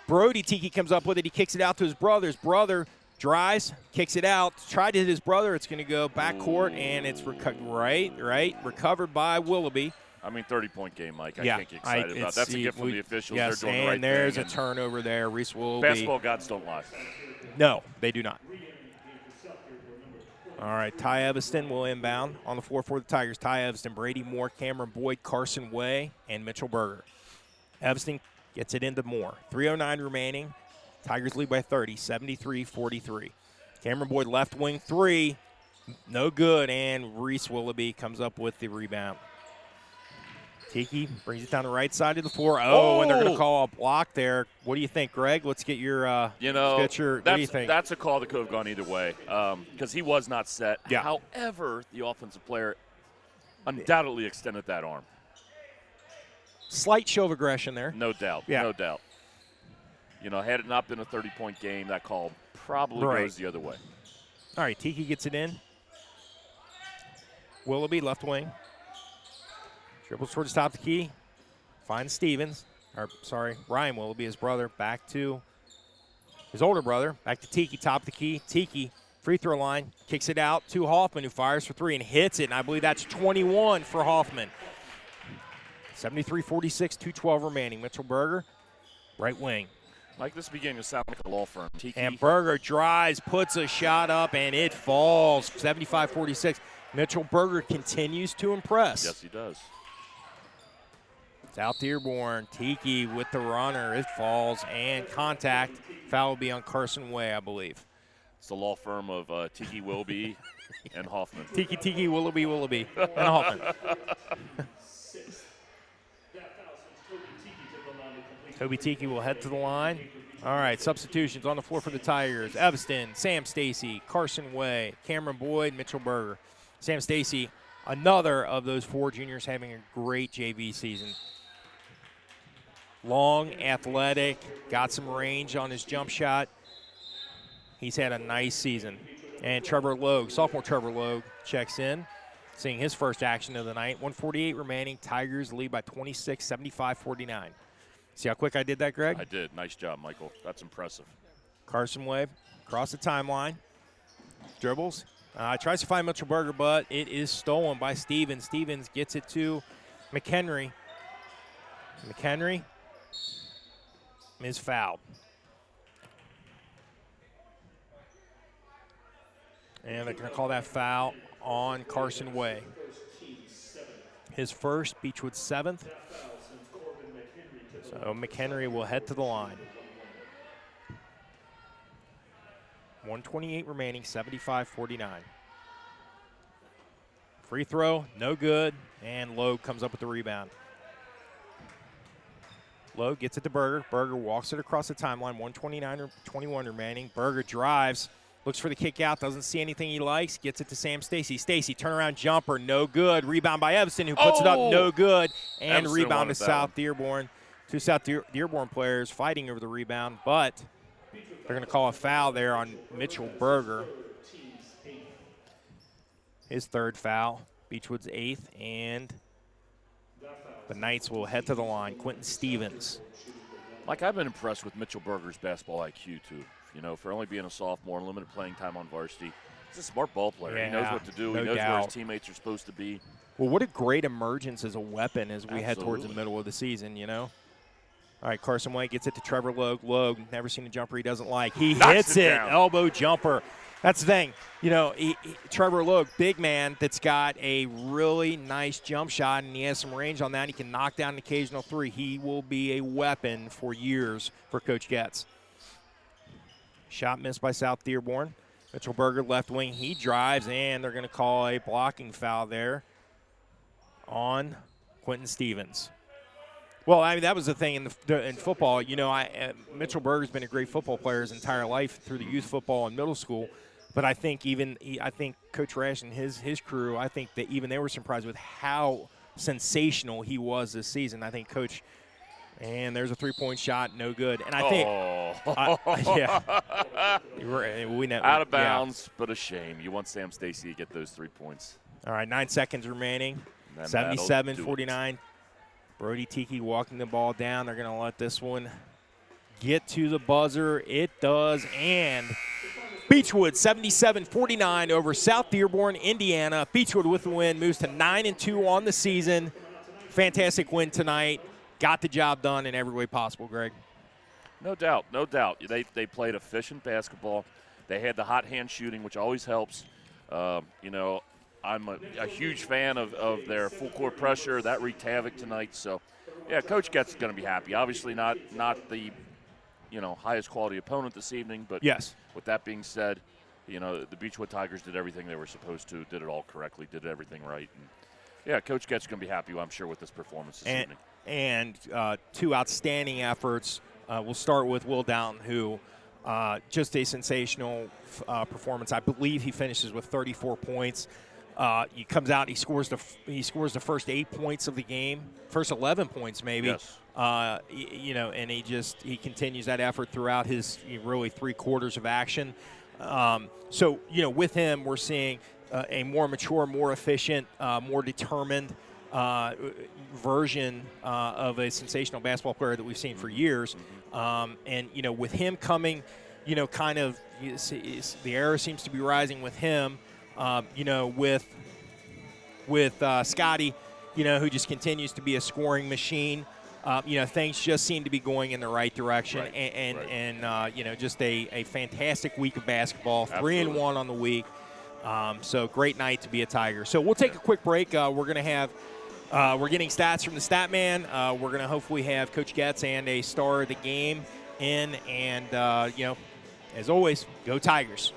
Brody Tiki comes up with it. He kicks it out to his brother. His brother drives, kicks it out, tried to hit his brother. It's going to go backcourt, and it's recovered by Willoughby. I mean, 30-point game, Mike. I Yeah, can't get excited about. That's a gift from the officials. Yes, They're doing the right and there's thing. a turnover there. Reese Willoughby. Basketball gods don't lie. No, they do not. All right, Ty Evanston will inbound on the floor for the Tigers. Ty Evanston, Brady Moore, Cameron Boyd, Carson Way, and Mitchell Berger. Evanston gets it into Moore. 3:09 remaining. Tigers lead by 30, 73-43. Cameron Boyd left wing three, no good, and Reese Willoughby comes up with the rebound. Tiki brings it down the right side of the floor. Oh, and they're going to call a block there. What do you think, Greg? Let's get your what do you think? That's a call that could have gone either way because he was not set. Yeah. However, the offensive player undoubtedly extended that arm. Slight show of aggression there. No doubt. Yeah. No doubt. Had it not been a 30-point game, that call probably goes the other way. All right, Tiki gets it in. Willoughby, left wing. Dribbles towards top of the key. Finds Ryan Willoughby, his brother, back to his older brother. Back to Tiki, top of the key. Tiki, free throw line, kicks it out to Hoffman, who fires for three and hits it. And I believe that's 21 for Hoffman. 73-46, 2:12 remaining. Mitchell Berger, right wing. Like this beginning to sound like a law firm. Tiki. And Berger drives, puts a shot up, and it falls. 75-46. Mitchell Berger continues to impress. Yes, he does. South Dearborn, Tiki with the runner. It falls, and contact. Foul will be on Carson Way, I believe. It's the law firm of Tiki Willoughby and Hoffman. Tiki, Willoughby, and Hoffman. Toby Tiki will head to the line. All right, substitutions on the floor for the Tigers. Evanston, Sam Stacy, Carson Way, Cameron Boyd, Mitchell Berger. Sam Stacy, another of those four juniors having a great JV season. Long, athletic, got some range on his jump shot. He's had a nice season. And Trevor Logue, sophomore Trevor Logue, checks in, seeing his first action of the night. 1:48 remaining. Tigers lead by 26, 75-49. See how quick I did that, Greg? I did. Nice job, Michael. That's impressive. Carson Way across the timeline. Dribbles. Tries to find Mitchell Berger, but it is stolen by Stevens. Stevens gets it to McHenry. McHenry is fouled. And they're going to call that foul on Carson Way. His first, Beechwood 7th. So McHenry will head to the line. 1:28 remaining, 75-49. Free throw, no good, and Logue comes up with the rebound. Logue gets it to Berger. Berger walks it across the timeline, 1:29-21 remaining. Berger drives, looks for the kick out, doesn't see anything he likes, gets it to Sam Stacy. Stacy, turnaround jumper, no good. Rebound by Evanston, who puts it up, no good. And Evanston rebound to South one. Dearborn. Two South Dearborn players fighting over the rebound, but they're going to call a foul there on Mitchell Berger. His third foul, Beechwood's 8th, and the Knights will head to the line. Quentin Stevens. Like, I've been impressed with Mitchell Berger's basketball IQ, too. For only being a sophomore and limited playing time on varsity. He's a smart ball player. Yeah, he knows what to do. No He knows doubt. where his teammates are supposed to be. Well, what a great emergence as a weapon as we head towards the Absolutely. middle of the season, All right, Carson White gets it to Trevor Logue. Logue, never seen a jumper he doesn't like. He Knocks hits it it, down. elbow jumper. That's the thing. Trevor Logue, big man that's got a really nice jump shot, and he has some range on that. He can knock down an occasional three. He will be a weapon for years for Coach Getz. Shot missed by South Dearborn. Mitchell Berger, left wing. He drives, and they're going to call a blocking foul there on Quentin Stevens. Well, that was the thing in football. Mitchell Berger's been a great football player his entire life through the youth football and middle school. But I think Coach Rash and his crew, I think that even they were surprised with how sensational he was this season. I think Coach, and there's a three-point shot, no good. And I think, we know, out of bounds, but a shame. You want Sam Stacy to get those 3 points. All right, 9 seconds remaining. 77-49. Brody Tiki walking the ball down. They're going to let this one get to the buzzer. It does, and Beechwood 77-49 over South Dearborn, Indiana. Beechwood with the win, moves to 9-2 on the season. Fantastic win tonight. Got the job done in every way possible, Greg. No doubt, no doubt. They played efficient basketball. They had the hot hand shooting, which always helps. You know, I'm a huge fan of their full court pressure. That wreaked havoc tonight. So, yeah, Coach Getz is going to be happy. Obviously not the, highest quality opponent this evening. But Yes. with that being said, the Beechwood Tigers did everything they were supposed to, did it all correctly, did everything right. And, yeah, Coach Getz is going to be happy, I'm sure, with this performance this evening. And two outstanding efforts. We'll start with Will Downton, who just a sensational performance. I believe he finishes with 34 points. He comes out, he scores the first 8 points of the game, first 11 points maybe. Yes. And he continues that effort throughout his really 3 quarters of action. So with him, we're seeing a more mature, more efficient, more determined version of a sensational basketball player that we've seen for years. And with him coming, the era seems to be rising with him. With Scotty, who just continues to be a scoring machine. Things just seem to be going in the right direction, Right, and just a fantastic week of basketball. Absolutely. 3-1 on the week. So great night to be a Tiger. So we'll take a quick break. We're going to have we're getting stats from the stat man. We're going to hopefully have Coach Getz and a star of the game in, and as always, go Tigers.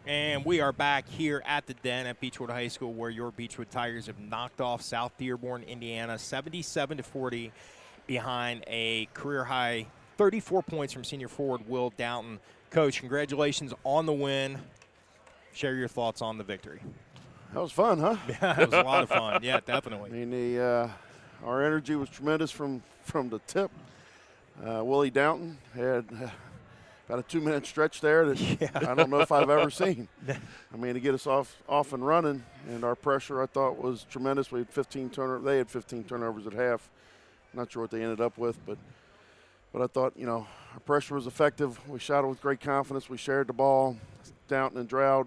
And we are back here at the Den at Beechwood High School, where your Beechwood Tigers have knocked off South Dearborn, Indiana, 77-40, behind a career-high 34 points from senior forward Will Downton. Coach, congratulations on the win. Share your thoughts on the victory. That was fun, huh? Yeah, it was a lot of fun. Yeah, definitely. I mean, our energy was tremendous from the tip. Willie Downton had about a 2-minute stretch there that I don't know if I've ever seen. I mean, to get us off and running, and our pressure I thought was tremendous. We had 15 turnovers. They had 15 turnovers at half. Not sure what they ended up with, but I thought, our pressure was effective. We shot it with great confidence. We shared the ball. Downton and Drought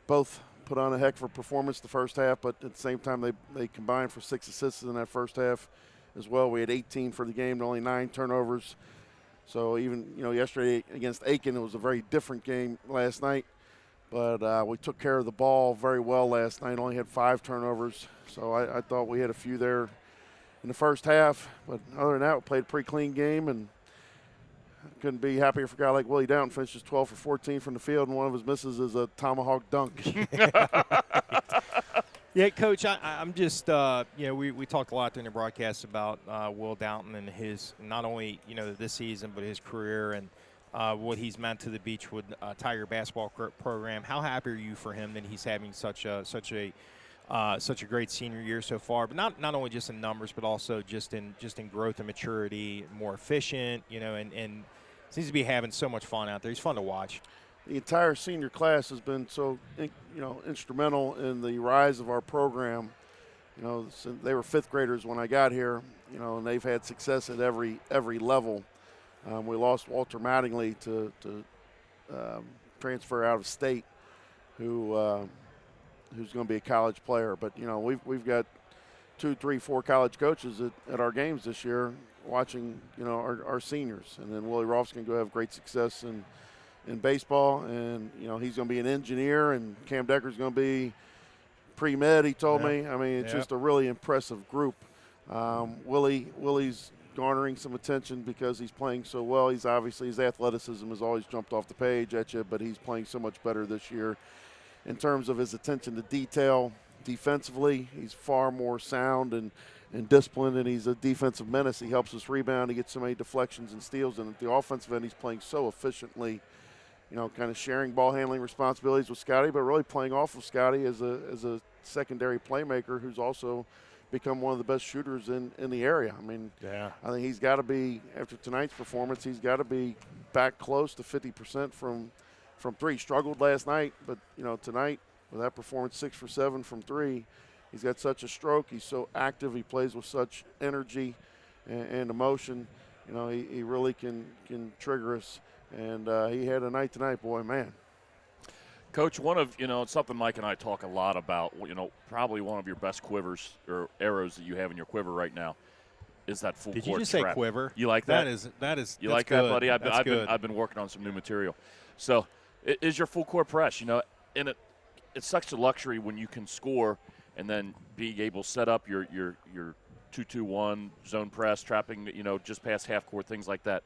both put on a heck of a performance the first half, but at the same time they combined for 6 assists in that first half as well. We had 18 for the game and only 9 turnovers. So even, yesterday against Aiken, it was a very different game last night. But we took care of the ball very well last night, only had 5 turnovers. So I thought we had a few there in the first half. But other than that, we played a pretty clean game, and couldn't be happier for a guy like Willie Downton. Finishes 12 for 14 from the field, and one of his misses is a tomahawk dunk. Yeah, Coach, I'm just, we talked a lot during the broadcast about Will Downton and his, not only, this season, but his career and what he's meant to the Beechwood Tiger basketball program. How happy are you for him that he's having such a great senior year so far? But not only just in numbers, but also just in growth and maturity, more efficient, and seems to be having so much fun out there. He's fun to watch. The entire senior class has been so, instrumental in the rise of our program. They were 5th graders when I got here, and they've had success at every level. We lost Walter Mattingly to transfer out of state, who's going to be a college player. But we've got 2, 3, 4 college coaches at our games this year watching our seniors, and then Willie Rolf's going to go have great success in baseball, and he's going to be an engineer, and Cam Decker's going to be pre-med, he told me. I mean, it's just a really impressive group. Willie's garnering some attention because he's playing so well. He's obviously, his athleticism has always jumped off the page at you, but he's playing so much better this year in terms of his attention to detail. Defensively, he's far more sound and disciplined, and he's a defensive menace. He helps us rebound. He gets so many deflections and steals, and at the offensive end, he's playing so efficiently, kind of sharing ball handling responsibilities with Scotty, but really playing off of Scotty as a secondary playmaker who's also become one of the best shooters in the area. I mean, I think he's got to be, after tonight's performance, he's got to be back close to 50% from 3. Struggled last night, but, tonight with that performance, 6 for 7 from 3, he's got such a stroke. He's so active. He plays with such energy and emotion. He really can trigger us. And he had a night tonight, boy, man. Coach, one of, something Mike and I talk a lot about, probably one of your best quivers or arrows that you have in your quiver right now is that full court Did you just trap. Say quiver? You like that? That is. You like good. that, buddy? I've been working on some new material. So it is your full court press, and it's such a luxury when you can score and then be able to set up your 2-2-1 zone press, trapping, just past half court, things like that.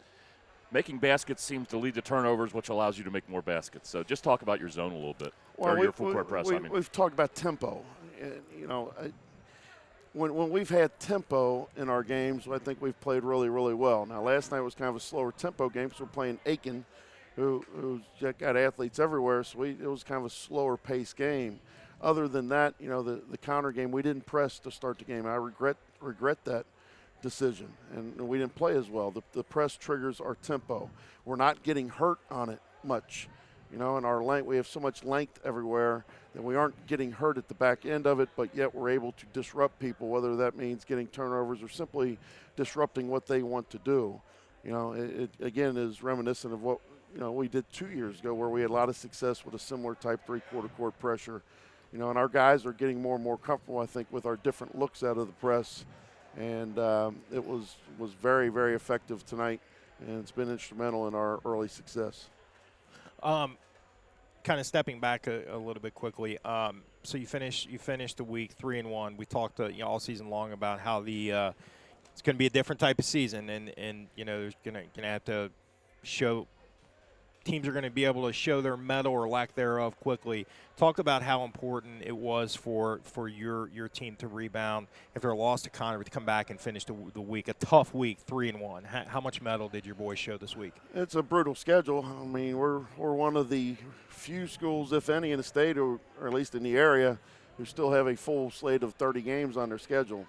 Making baskets seems to lead to turnovers, which allows you to make more baskets. So just talk about your zone a little bit, or your full court press. We've talked about tempo. When we've had tempo in our games, I think we've played really, really well. Now, last night was kind of a slower tempo game because we're playing Aiken, who's got athletes everywhere, so it was kind of a slower pace game. Other than that, the counter game, we didn't press to start the game. I regret that decision, and we didn't play as well. The press triggers our tempo. We're not getting hurt on it much. In our length, we have so much length everywhere that we aren't getting hurt at the back end of it, but yet we're able to disrupt people, whether that means getting turnovers or simply disrupting what they want to do. It again is reminiscent of what we did 2 years ago, where we had a lot of success with a similar type 3-quarter court pressure. And our guys are getting more and more comfortable, I think, with our different looks out of the press. And it was very, very effective tonight, and it's been instrumental in our early success. Kind of stepping back a little bit quickly. So you finished the week 3-1. We talked all season long about how it's going to be a different type of season, and there's going to have to show teams are going to be able to show their mettle or lack thereof quickly. Talk about how important it was for your team to rebound after a loss to Conner to come back and finish the week, a tough week, 3-1. How much mettle did your boys show this week? It's a brutal schedule. I mean, we're one of the few schools, if any, in the state or at least in the area, who still have a full slate of 30 games on their schedule.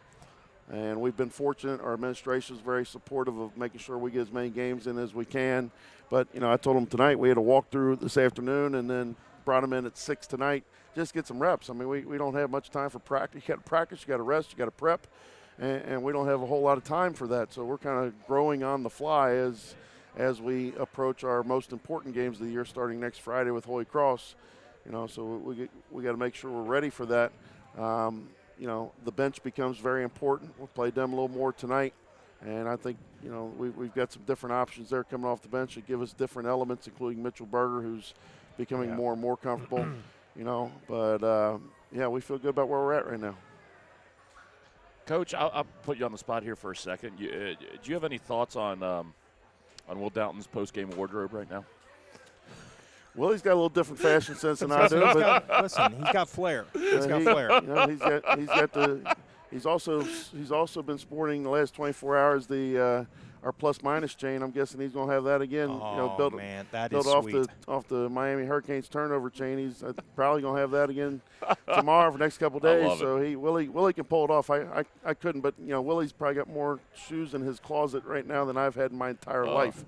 And we've been fortunate. Our administration is very supportive of making sure we get as many games in as we can. But, I told them tonight we had a walkthrough this afternoon and then brought them in at 6 tonight. Just get some reps. I mean, we don't have much time for practice. You got to practice, you got to rest, you got to prep, and we don't have a whole lot of time for that. So we're kind of growing on the fly as we approach our most important games of the year starting next Friday with Holy Cross. So we got to make sure we're ready for that. The bench becomes very important. We'll play them a little more tonight. And I think, we've got some different options there coming off the bench that give us different elements, including Mitchell Berger, who's becoming more and more comfortable, But, we feel good about where we're at right now. Coach, I'll put you on the spot here for a second. Do you have any thoughts on Will Doughton's post-game wardrobe right now? Well, he's got a little different fashion sense than I do. Listen, he's got flair. He's got flair. He's also been sporting the last 24 hours our plus-minus chain. I'm guessing he's going to have that again. Built off the Miami Hurricanes turnover chain. He's probably going to have that again tomorrow for the next couple of days. So Willie can pull it off. I couldn't, but Willie's probably got more shoes in his closet right now than I've had in my entire life.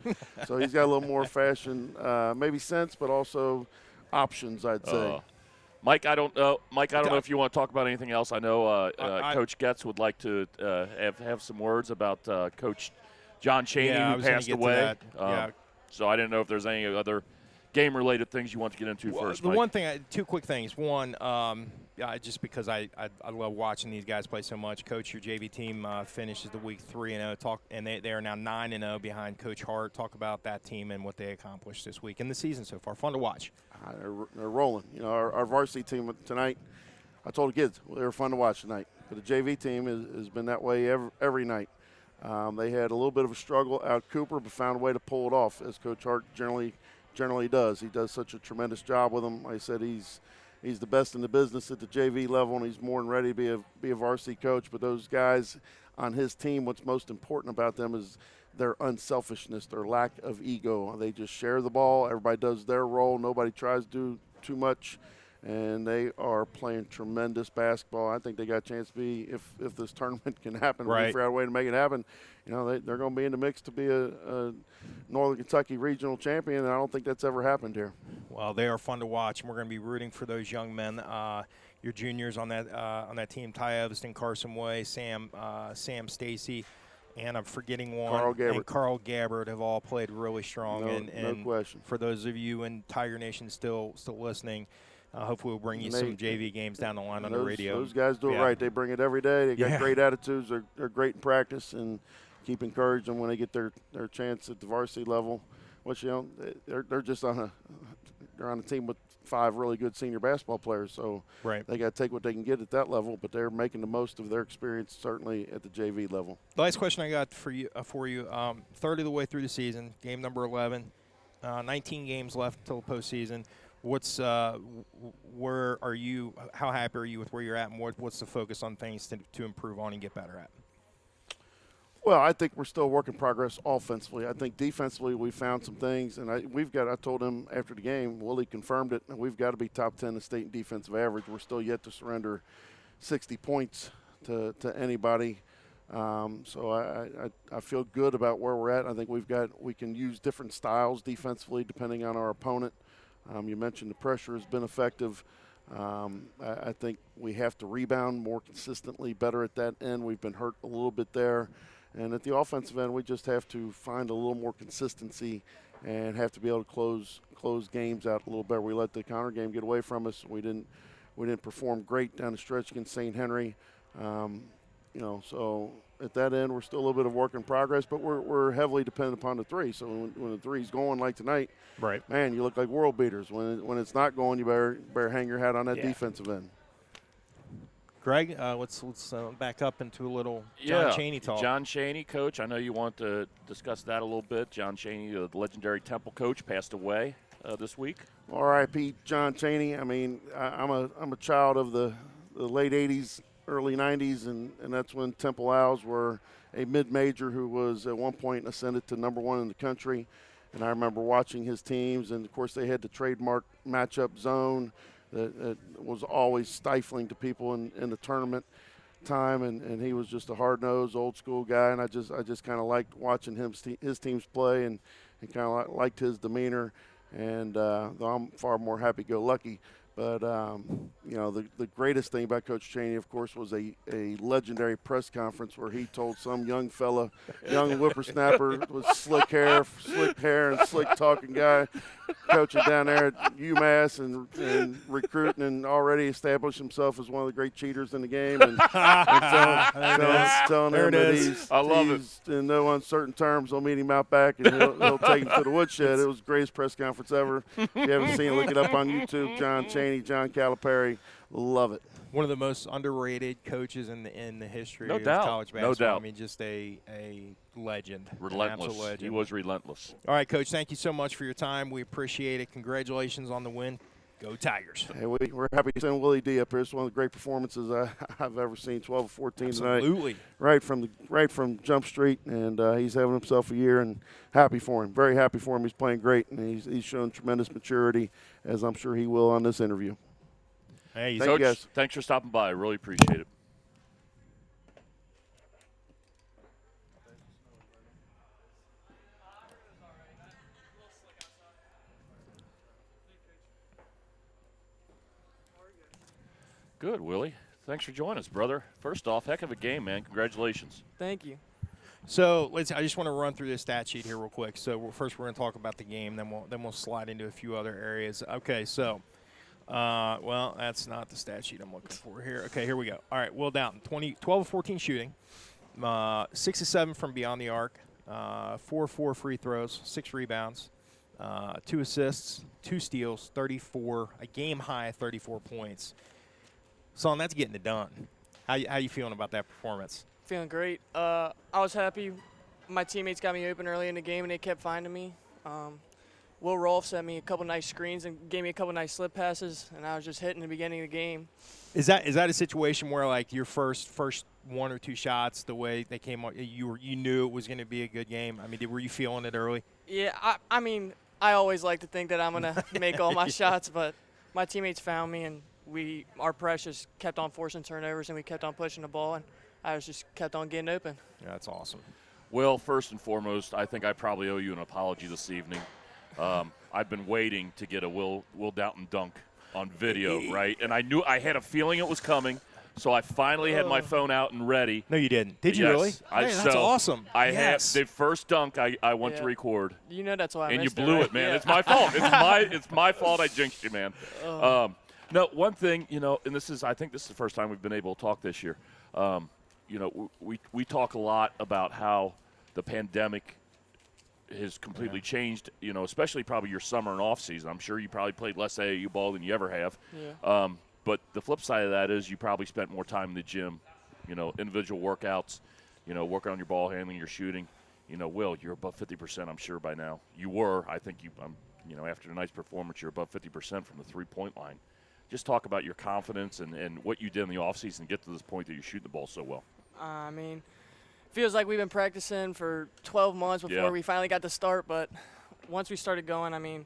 So he's got a little more fashion, maybe sense, but also options, I'd say. Mike, I don't know. If you want to talk about anything else. I know Coach Getz would like to have some words about Coach John Chaney, who passed away. So I didn't know if there's any other game-related things you want to get into first, The Mike. one thing, two quick things. One, just because I love watching these guys play so much. Coach, your JV team finishes the week 3-0. And they are now 9-0 behind Coach Hart. Talk about that team and what they accomplished this week and the season so far. Fun to watch. They're rolling. Our varsity team tonight, I told the kids, they were fun to watch tonight. But the JV team has been that way every night. They had a little bit of a struggle out Cooper, but found a way to pull it off, as Coach Hart generally does. He does such a tremendous job with them. Like I said, he's the best in the business at the JV level, and he's more than ready to be a varsity coach. But those guys on his team, what's most important about them is their unselfishness, their lack of ego. They just share the ball. Everybody does their role. Nobody tries to do too much. And they are playing tremendous basketball. I think they got a chance to be, if this tournament can happen, we figure out a way to make it happen. They're going to be in the mix to be a Northern Kentucky regional champion, and I don't think that's ever happened here. Well, they are fun to watch, and we're going to be rooting for those young men. Your juniors on that team: Ty Evanston, Carson Way, Sam Stacy, and I'm forgetting one. Carl Gabbard have all played really strong. No question. For those of you in Tiger Nation still listening. Hopefully we'll bring you some JV games down the line on the radio. Those guys do it right. They bring it every day. They got great attitudes. They're great in practice, and keep encouraging them when they get their chance at the varsity level. Which they're just on a team with 5 really good senior basketball players. So they got to take what they can get at that level. But they're making the most of their experience certainly at the JV level. The last question I got for you, third of the way through the season, game number 11, 19 games left until the postseason. Where are you? How happy are you with where you're at, and what's the focus on things to improve on and get better at? Well, I think we're still a work in progress offensively. I think defensively we found some things, and I told him after the game, Willie confirmed it, and we've got to be top 10 in the state in defensive average. We're still yet to surrender 60 points to anybody. So I feel good about where we're at. I think we can use different styles defensively depending on our opponent. You mentioned the pressure has been effective. I think we have to rebound more consistently, better at that end. We've been hurt a little bit there. And at the offensive end, we just have to find a little more consistency and have to be able to close games out a little better. We let the Conner game get away from us. We didn't perform great down the stretch against St. Henry. So at that end, we're still a little bit of work in progress, but we're heavily dependent upon the three. So when the three's going like tonight, man, you look like world beaters. When it's not going, you better hang your hat on that defensive end. Greg, let's back up into a little John Chaney talk. John Chaney, coach. I know you want to discuss that a little bit. John Chaney, the legendary Temple coach, passed away this week. R.I.P. John Chaney. I mean, I'm a child of the late '80s, early '90s, and that's when Temple Owls were a mid-major who was at one point ascended to #1 in the country. And I remember watching his teams, and of course they had the trademark matchup zone that was always stifling to people in the tournament time, and he was just a hard-nosed, old-school guy, and I just kind of liked watching his teams play and kind of liked his demeanor, and though I'm far more happy-go-lucky. But, the greatest thing about Coach Chaney, of course, was a legendary press conference where he told some young whippersnapper with slick hair and slick talking guy, coaching down there at UMass and recruiting and already established himself as one of the great cheaters in the game. And telling him that he's in no uncertain terms, he'll meet him out back and he'll take him to the woodshed. It was the greatest press conference ever. If you haven't seen it, look it up on YouTube. John Chaney, John Calipari, love it. One of the most underrated coaches in the history of doubt. college basketball. No doubt. I mean, just a legend. Relentless. An absolute legend. He was relentless. All right, Coach, thank you so much for your time. We appreciate it. Congratulations on the win. Go Tigers. Hey, we're happy to send Willie D up here. It's one of the great performances I've ever seen, 12 or 14 Absolutely. tonight. Right from Jump Street, and he's having himself a year, and happy for him. Very happy for him. He's playing great, and he's shown tremendous maturity, as I'm sure he will on this interview. Hey, Coach, guys. Thanks for stopping by. I really appreciate it. Good, Willie. Thanks for joining us, brother. First off, heck of a game, man. Congratulations. Thank you. So I just want to run through this stat sheet here real quick. So first we're going to talk about the game, then we'll slide into a few other areas. Okay, so well, that's not the stat sheet I'm looking for here. Okay, here we go. All right, Will Doughton, 12 of 14 shooting, 6 of 7 from beyond the arc, 4 of 4 free throws, 6 rebounds, 2 assists, 2 steals, 34, a game high 34 points. Son, that's getting it done. How you feeling about that performance? Feeling great. I was happy. My teammates got me open early in the game, and they kept finding me. Will Rolfe sent me a couple nice screens and gave me a couple nice slip passes, and I was just hitting the beginning of the game. Is that a situation where, like, your first 1 or 2 shots, the way they came out, you knew it was going to be a good game? I mean, were you feeling it early? Yeah, I mean, I always like to think that I'm going to make all my shots, but my teammates found me, and our pressures kept on forcing turnovers, and we kept on pushing the ball, and I just kept on getting open. Yeah, that's awesome. Well, first and foremost, I think I probably owe you an apology this evening. I've been waiting to get a Will Doughton dunk on video, right? And I had a feeling it was coming, so I finally had my phone out and ready. No, you didn't. Did you Yes, really? That's awesome. I yes. had the first dunk I went to record. You know that's why I and you missed blew right? it, man. Yeah. It's my fault. It's my fault. I jinxed you, man. No, one thing, and I think this is the first time we've been able to talk this year. We talk a lot about how the pandemic has completely changed, especially probably your summer and off season. I'm sure you probably played less AAU ball than you ever have. Yeah. But the flip side of that is you probably spent more time in the gym, individual workouts, working on your ball handling, your shooting. Will, you're above 50%, I'm sure, by now. You were. I think after tonight's performance, you're above 50% from the three-point line. Just talk about your confidence and what you did in the offseason to get to this point that you're shooting the ball so well. I mean, feels like we've been practicing for 12 months before we finally got to start, but once we started going, I mean,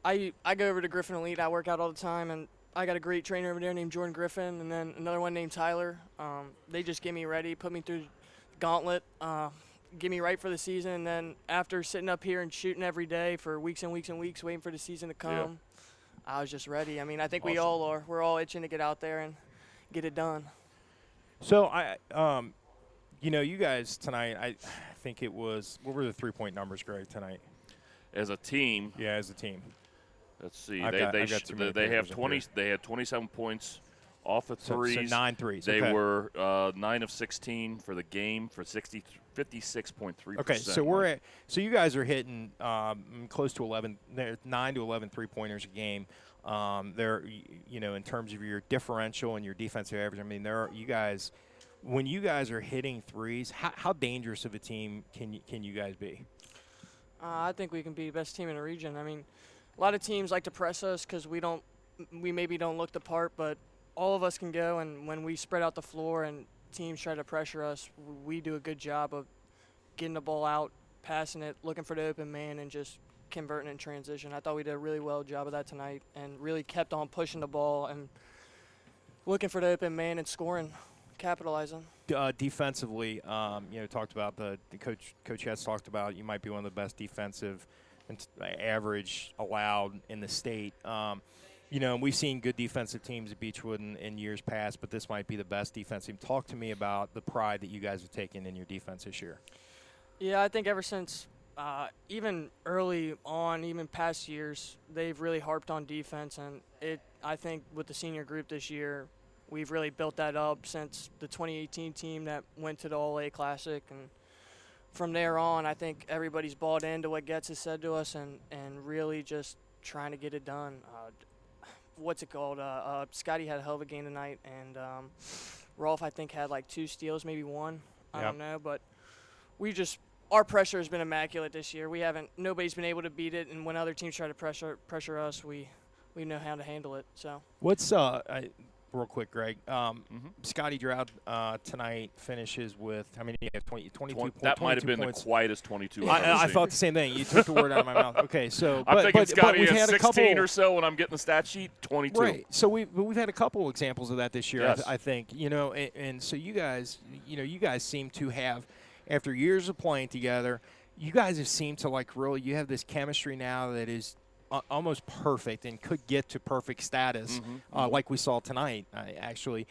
I go over to Griffin Elite. I work out all the time, and I got a great trainer over there named Jordan Griffin, and then another one named Tyler. They just get me ready, put me through the gauntlet, get me right for the season, and then after sitting up here and shooting every day for weeks and weeks and weeks, waiting for the season to come, I was just ready. I mean, I think we all are. We're all itching to get out there and get it done. So, you guys tonight, I think it was – what were the three-point numbers, Greg, tonight? As a team. Yeah, as a team. Let's see. They have 20. They had 27 points off of threes. So 9 threes. They were 9 of 16 for the game for 56.3%. Okay, so so you guys are hitting close to 9 to 11 3-pointers a game. There, you know, in terms of your differential and your defensive average, I mean, you guys, when you guys are hitting threes, how dangerous of a team can you guys be? I think we can be the best team in the region. I mean, a lot of teams like to press us because we maybe don't look the part, but all of us can go, and when we spread out the floor and teams try to pressure us, we do a good job of getting the ball out, passing it, looking for the open man, and just converting in transition. I thought we did a really well job of that tonight and really kept on pushing the ball and looking for the open man and scoring, capitalizing. Defensively, you know, talked about the coach has talked about you might be one of the best defensive average allowed in the state. You know, we've seen good defensive teams at Beechwood in years past, but this might be the best defensive team. Talk to me about the pride that you guys have taken in your defense this year. Yeah, I think ever since even early on, even past years, they've really harped on defense, and I think with the senior group this year, we've really built that up since the 2018 team that went to the All-A Classic, and from there on, I think everybody's bought into what Getz has said to us and really just trying to get it done. What's it called? Scotty had a hell of a game tonight, and Rolf, I think, had like 2 steals, maybe 1. I don't know, but our pressure has been immaculate this year. Nobody's been able to beat it, and when other teams try to pressure us, we know how to handle it. So what's real quick, Greg. Scotty Drought tonight finishes with, how many do you have? 22 points. That might have been the quietest 22 I've I thought the same thing. You took the word out of my mouth. Okay, so I'm thinking Scotty we've has had 16 or so when I'm getting the stat sheet. 22. Right. So we've had a couple examples of that this year. Yes. I think, you know, and so you guys seem to have, after years of playing together, you guys have seemed to really, you have this chemistry now that is almost perfect and could get to perfect status, like we saw tonight, actually.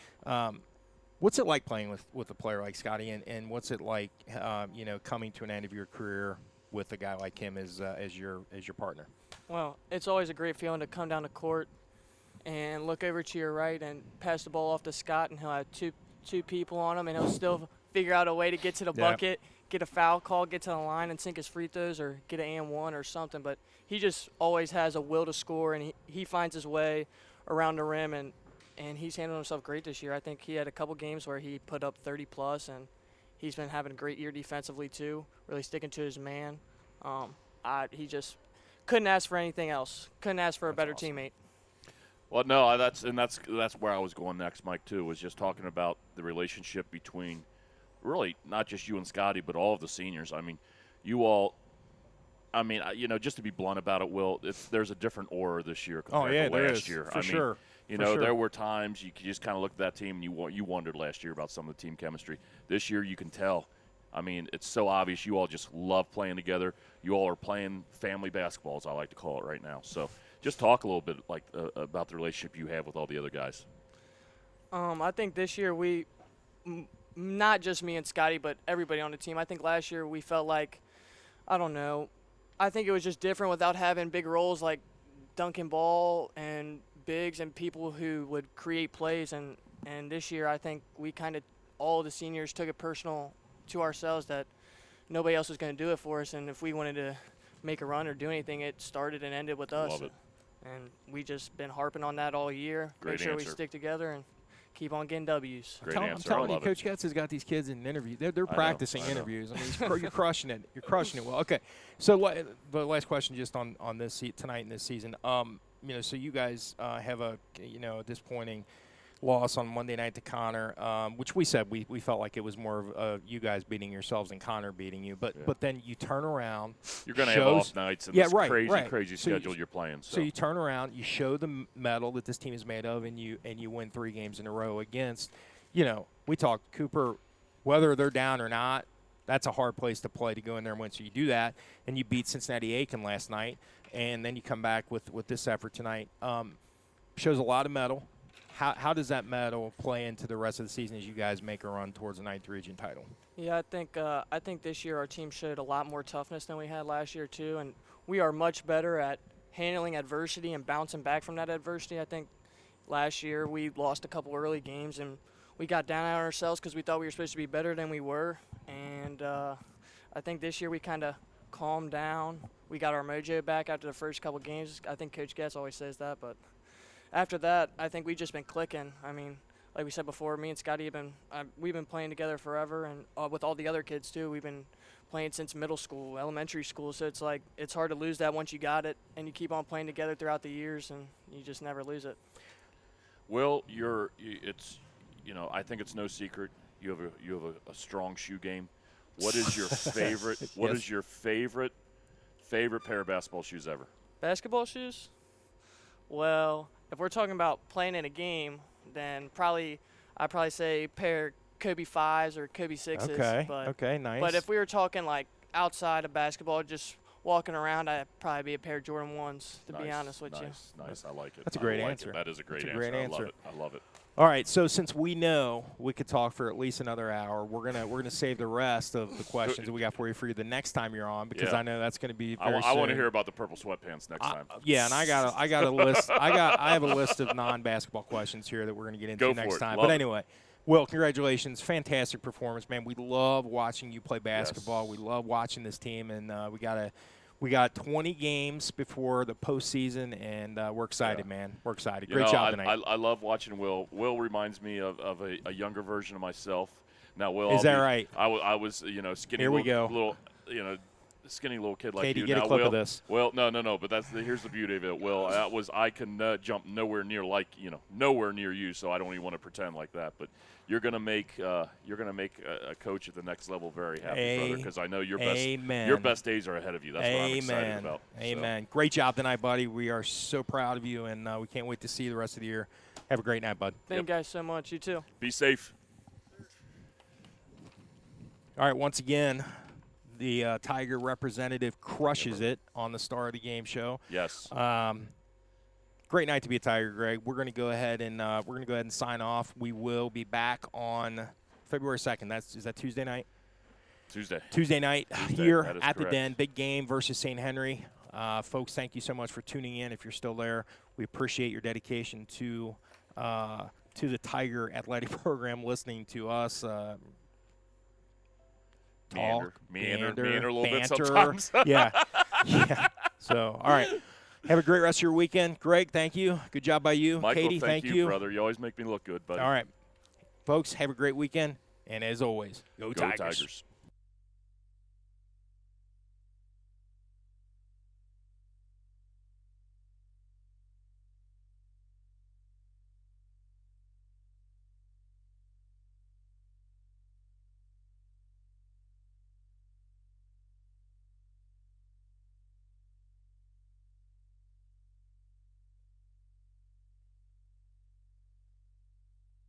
What's it like playing with a player like Scotty, and what's it like, you know, coming to an end of your career with a guy like him as your partner? Well, it's always a great feeling to come down the court and look over to your right and pass the ball off to Scott, and he'll have two people on him, and he'll still figure out a way to get to the bucket, get a foul call, get to the line and sink his free throws or get an and-one or something. But he just always has a will to score, and he finds his way around the rim, and he's handled himself great this year. I think he had a couple games where he put up 30-plus, and he's been having a great year defensively too, really sticking to his man. He just couldn't ask for anything else. Couldn't ask for a better teammate. Well, no, that's where I was going next, Mike, too, was just talking about the relationship between really not just you and Scotty, but all of the seniors. I mean, you all – I mean, you know, just to be blunt about it, Will, there's a different aura this year compared to last year. For sure. You know, there were times you could just kind of look at that team and you wondered last year about some of the team chemistry. This year you can tell. I mean, it's so obvious you all just love playing together. You all are playing family basketball, as I like to call it right now. So just talk a little bit about the relationship you have with all the other guys. I think this year not just me and Scotty, but everybody on the team. I think last year we felt like, I don't know, I think it was just different without having big roles like dunking ball and bigs and people who would create plays. And this year I think we kind of, all the seniors took it personal to ourselves that nobody else was going to do it for us. And if we wanted to make a run or do anything, it started and ended with us. Love it. And we just been harping on that all year. Great Make sure answer. we stick together and keep on getting W's. I'm telling you, Coach Getz has got these kids in interviews. They're practicing interviews. I mean, you're crushing it. You're crushing it well. Okay, so the last question just on this tonight in this season. You know, so you guys have a disappointing loss on Monday night to Connor, which we said we felt like it was more of you guys beating yourselves than Connor beating you. But then you turn around. You're going to have off nights and this crazy so schedule you're playing. So you turn around, you show the mettle that this team is made of, and you win 3 games in a row against, you know, we talked Cooper, whether they're down or not, that's a hard place to play to go in there and win. So you do that, and you beat Cincinnati Aiken last night, and then you come back with this effort tonight. Shows a lot of mettle. How does that medal play into the rest of the season as you guys make a run towards the 9th region title? Yeah, I think this year our team showed a lot more toughness than we had last year too, and we are much better at handling adversity and bouncing back from that adversity. I think last year we lost a couple early games and we got down on ourselves because we thought we were supposed to be better than we were, and I think this year we kind of calmed down. We got our mojo back after the first couple games. I think Coach Getz always says that, but after that, I think we've just been clicking. I mean, like we said before, me and Scotty we've been playing together forever, and with all the other kids too. We've been playing since middle school, elementary school. So it's like it's hard to lose that once you got it, and you keep on playing together throughout the years, and you just never lose it. Will, I think it's no secret you have a strong shoe game. What is your favorite? What is your favorite pair of basketball shoes ever? Basketball shoes? Well, if we're talking about playing in a game, then I'd probably say a pair of Kobe 5s or Kobe 6s. Okay, nice. But if we were talking like outside of basketball, just walking around, I'd probably be a pair of Jordan 1s, to be honest with you. Nice. I like it. That's a great answer. That is a great answer. I love it. All right, so since we know we could talk for at least another hour, we're gonna save the rest of the questions that we got for you the next time you're on, because I know that's going to be very soon. I want to hear about the purple sweatpants next time. Yeah, and I got a list. I have a list of non-basketball questions here that we're going to get into next time. But anyway, Will, congratulations. Fantastic performance, man. We love watching you play basketball. Yes. We love watching this team, and we got 20 games before the postseason, and we're excited, man. We're excited. Great job tonight. I love watching Will. Will reminds me of a younger version of myself. Now, Will, is that right? I was skinny. Here we little skinny little kid like Katie, you. get a clip of this. Well, no. But here's the beauty of it. Will, I can jump nowhere near nowhere near you, so I don't even want to pretend like that. But you're gonna make a coach at the next level very happy, brother, because I know your best days are ahead of you. That's what I'm excited about. Amen. So. Great job tonight, buddy. We are so proud of you, and we can't wait to see you the rest of the year. Have a great night, bud. Thank you guys so much. You too. Be safe. All right, once again, the Tiger representative crushes it on the Star of the Game show. Yes. Great night to be a Tiger, Greg. We're going to go ahead and sign off. We will be back on February 2nd. Is that Tuesday night? Tuesday night here at the Den. Big game versus St. Henry. Folks, thank you so much for tuning in. If you're still there, we appreciate your dedication to the Tiger athletic program, listening to us. Meander a little banter. bit sometimes. yeah. So, all right. Have a great rest of your weekend. Greg, thank you. Good job by you. Michael, Katie, thank you. Brother. You always make me look good, buddy. All right. Folks, have a great weekend. And as always, go Tigers.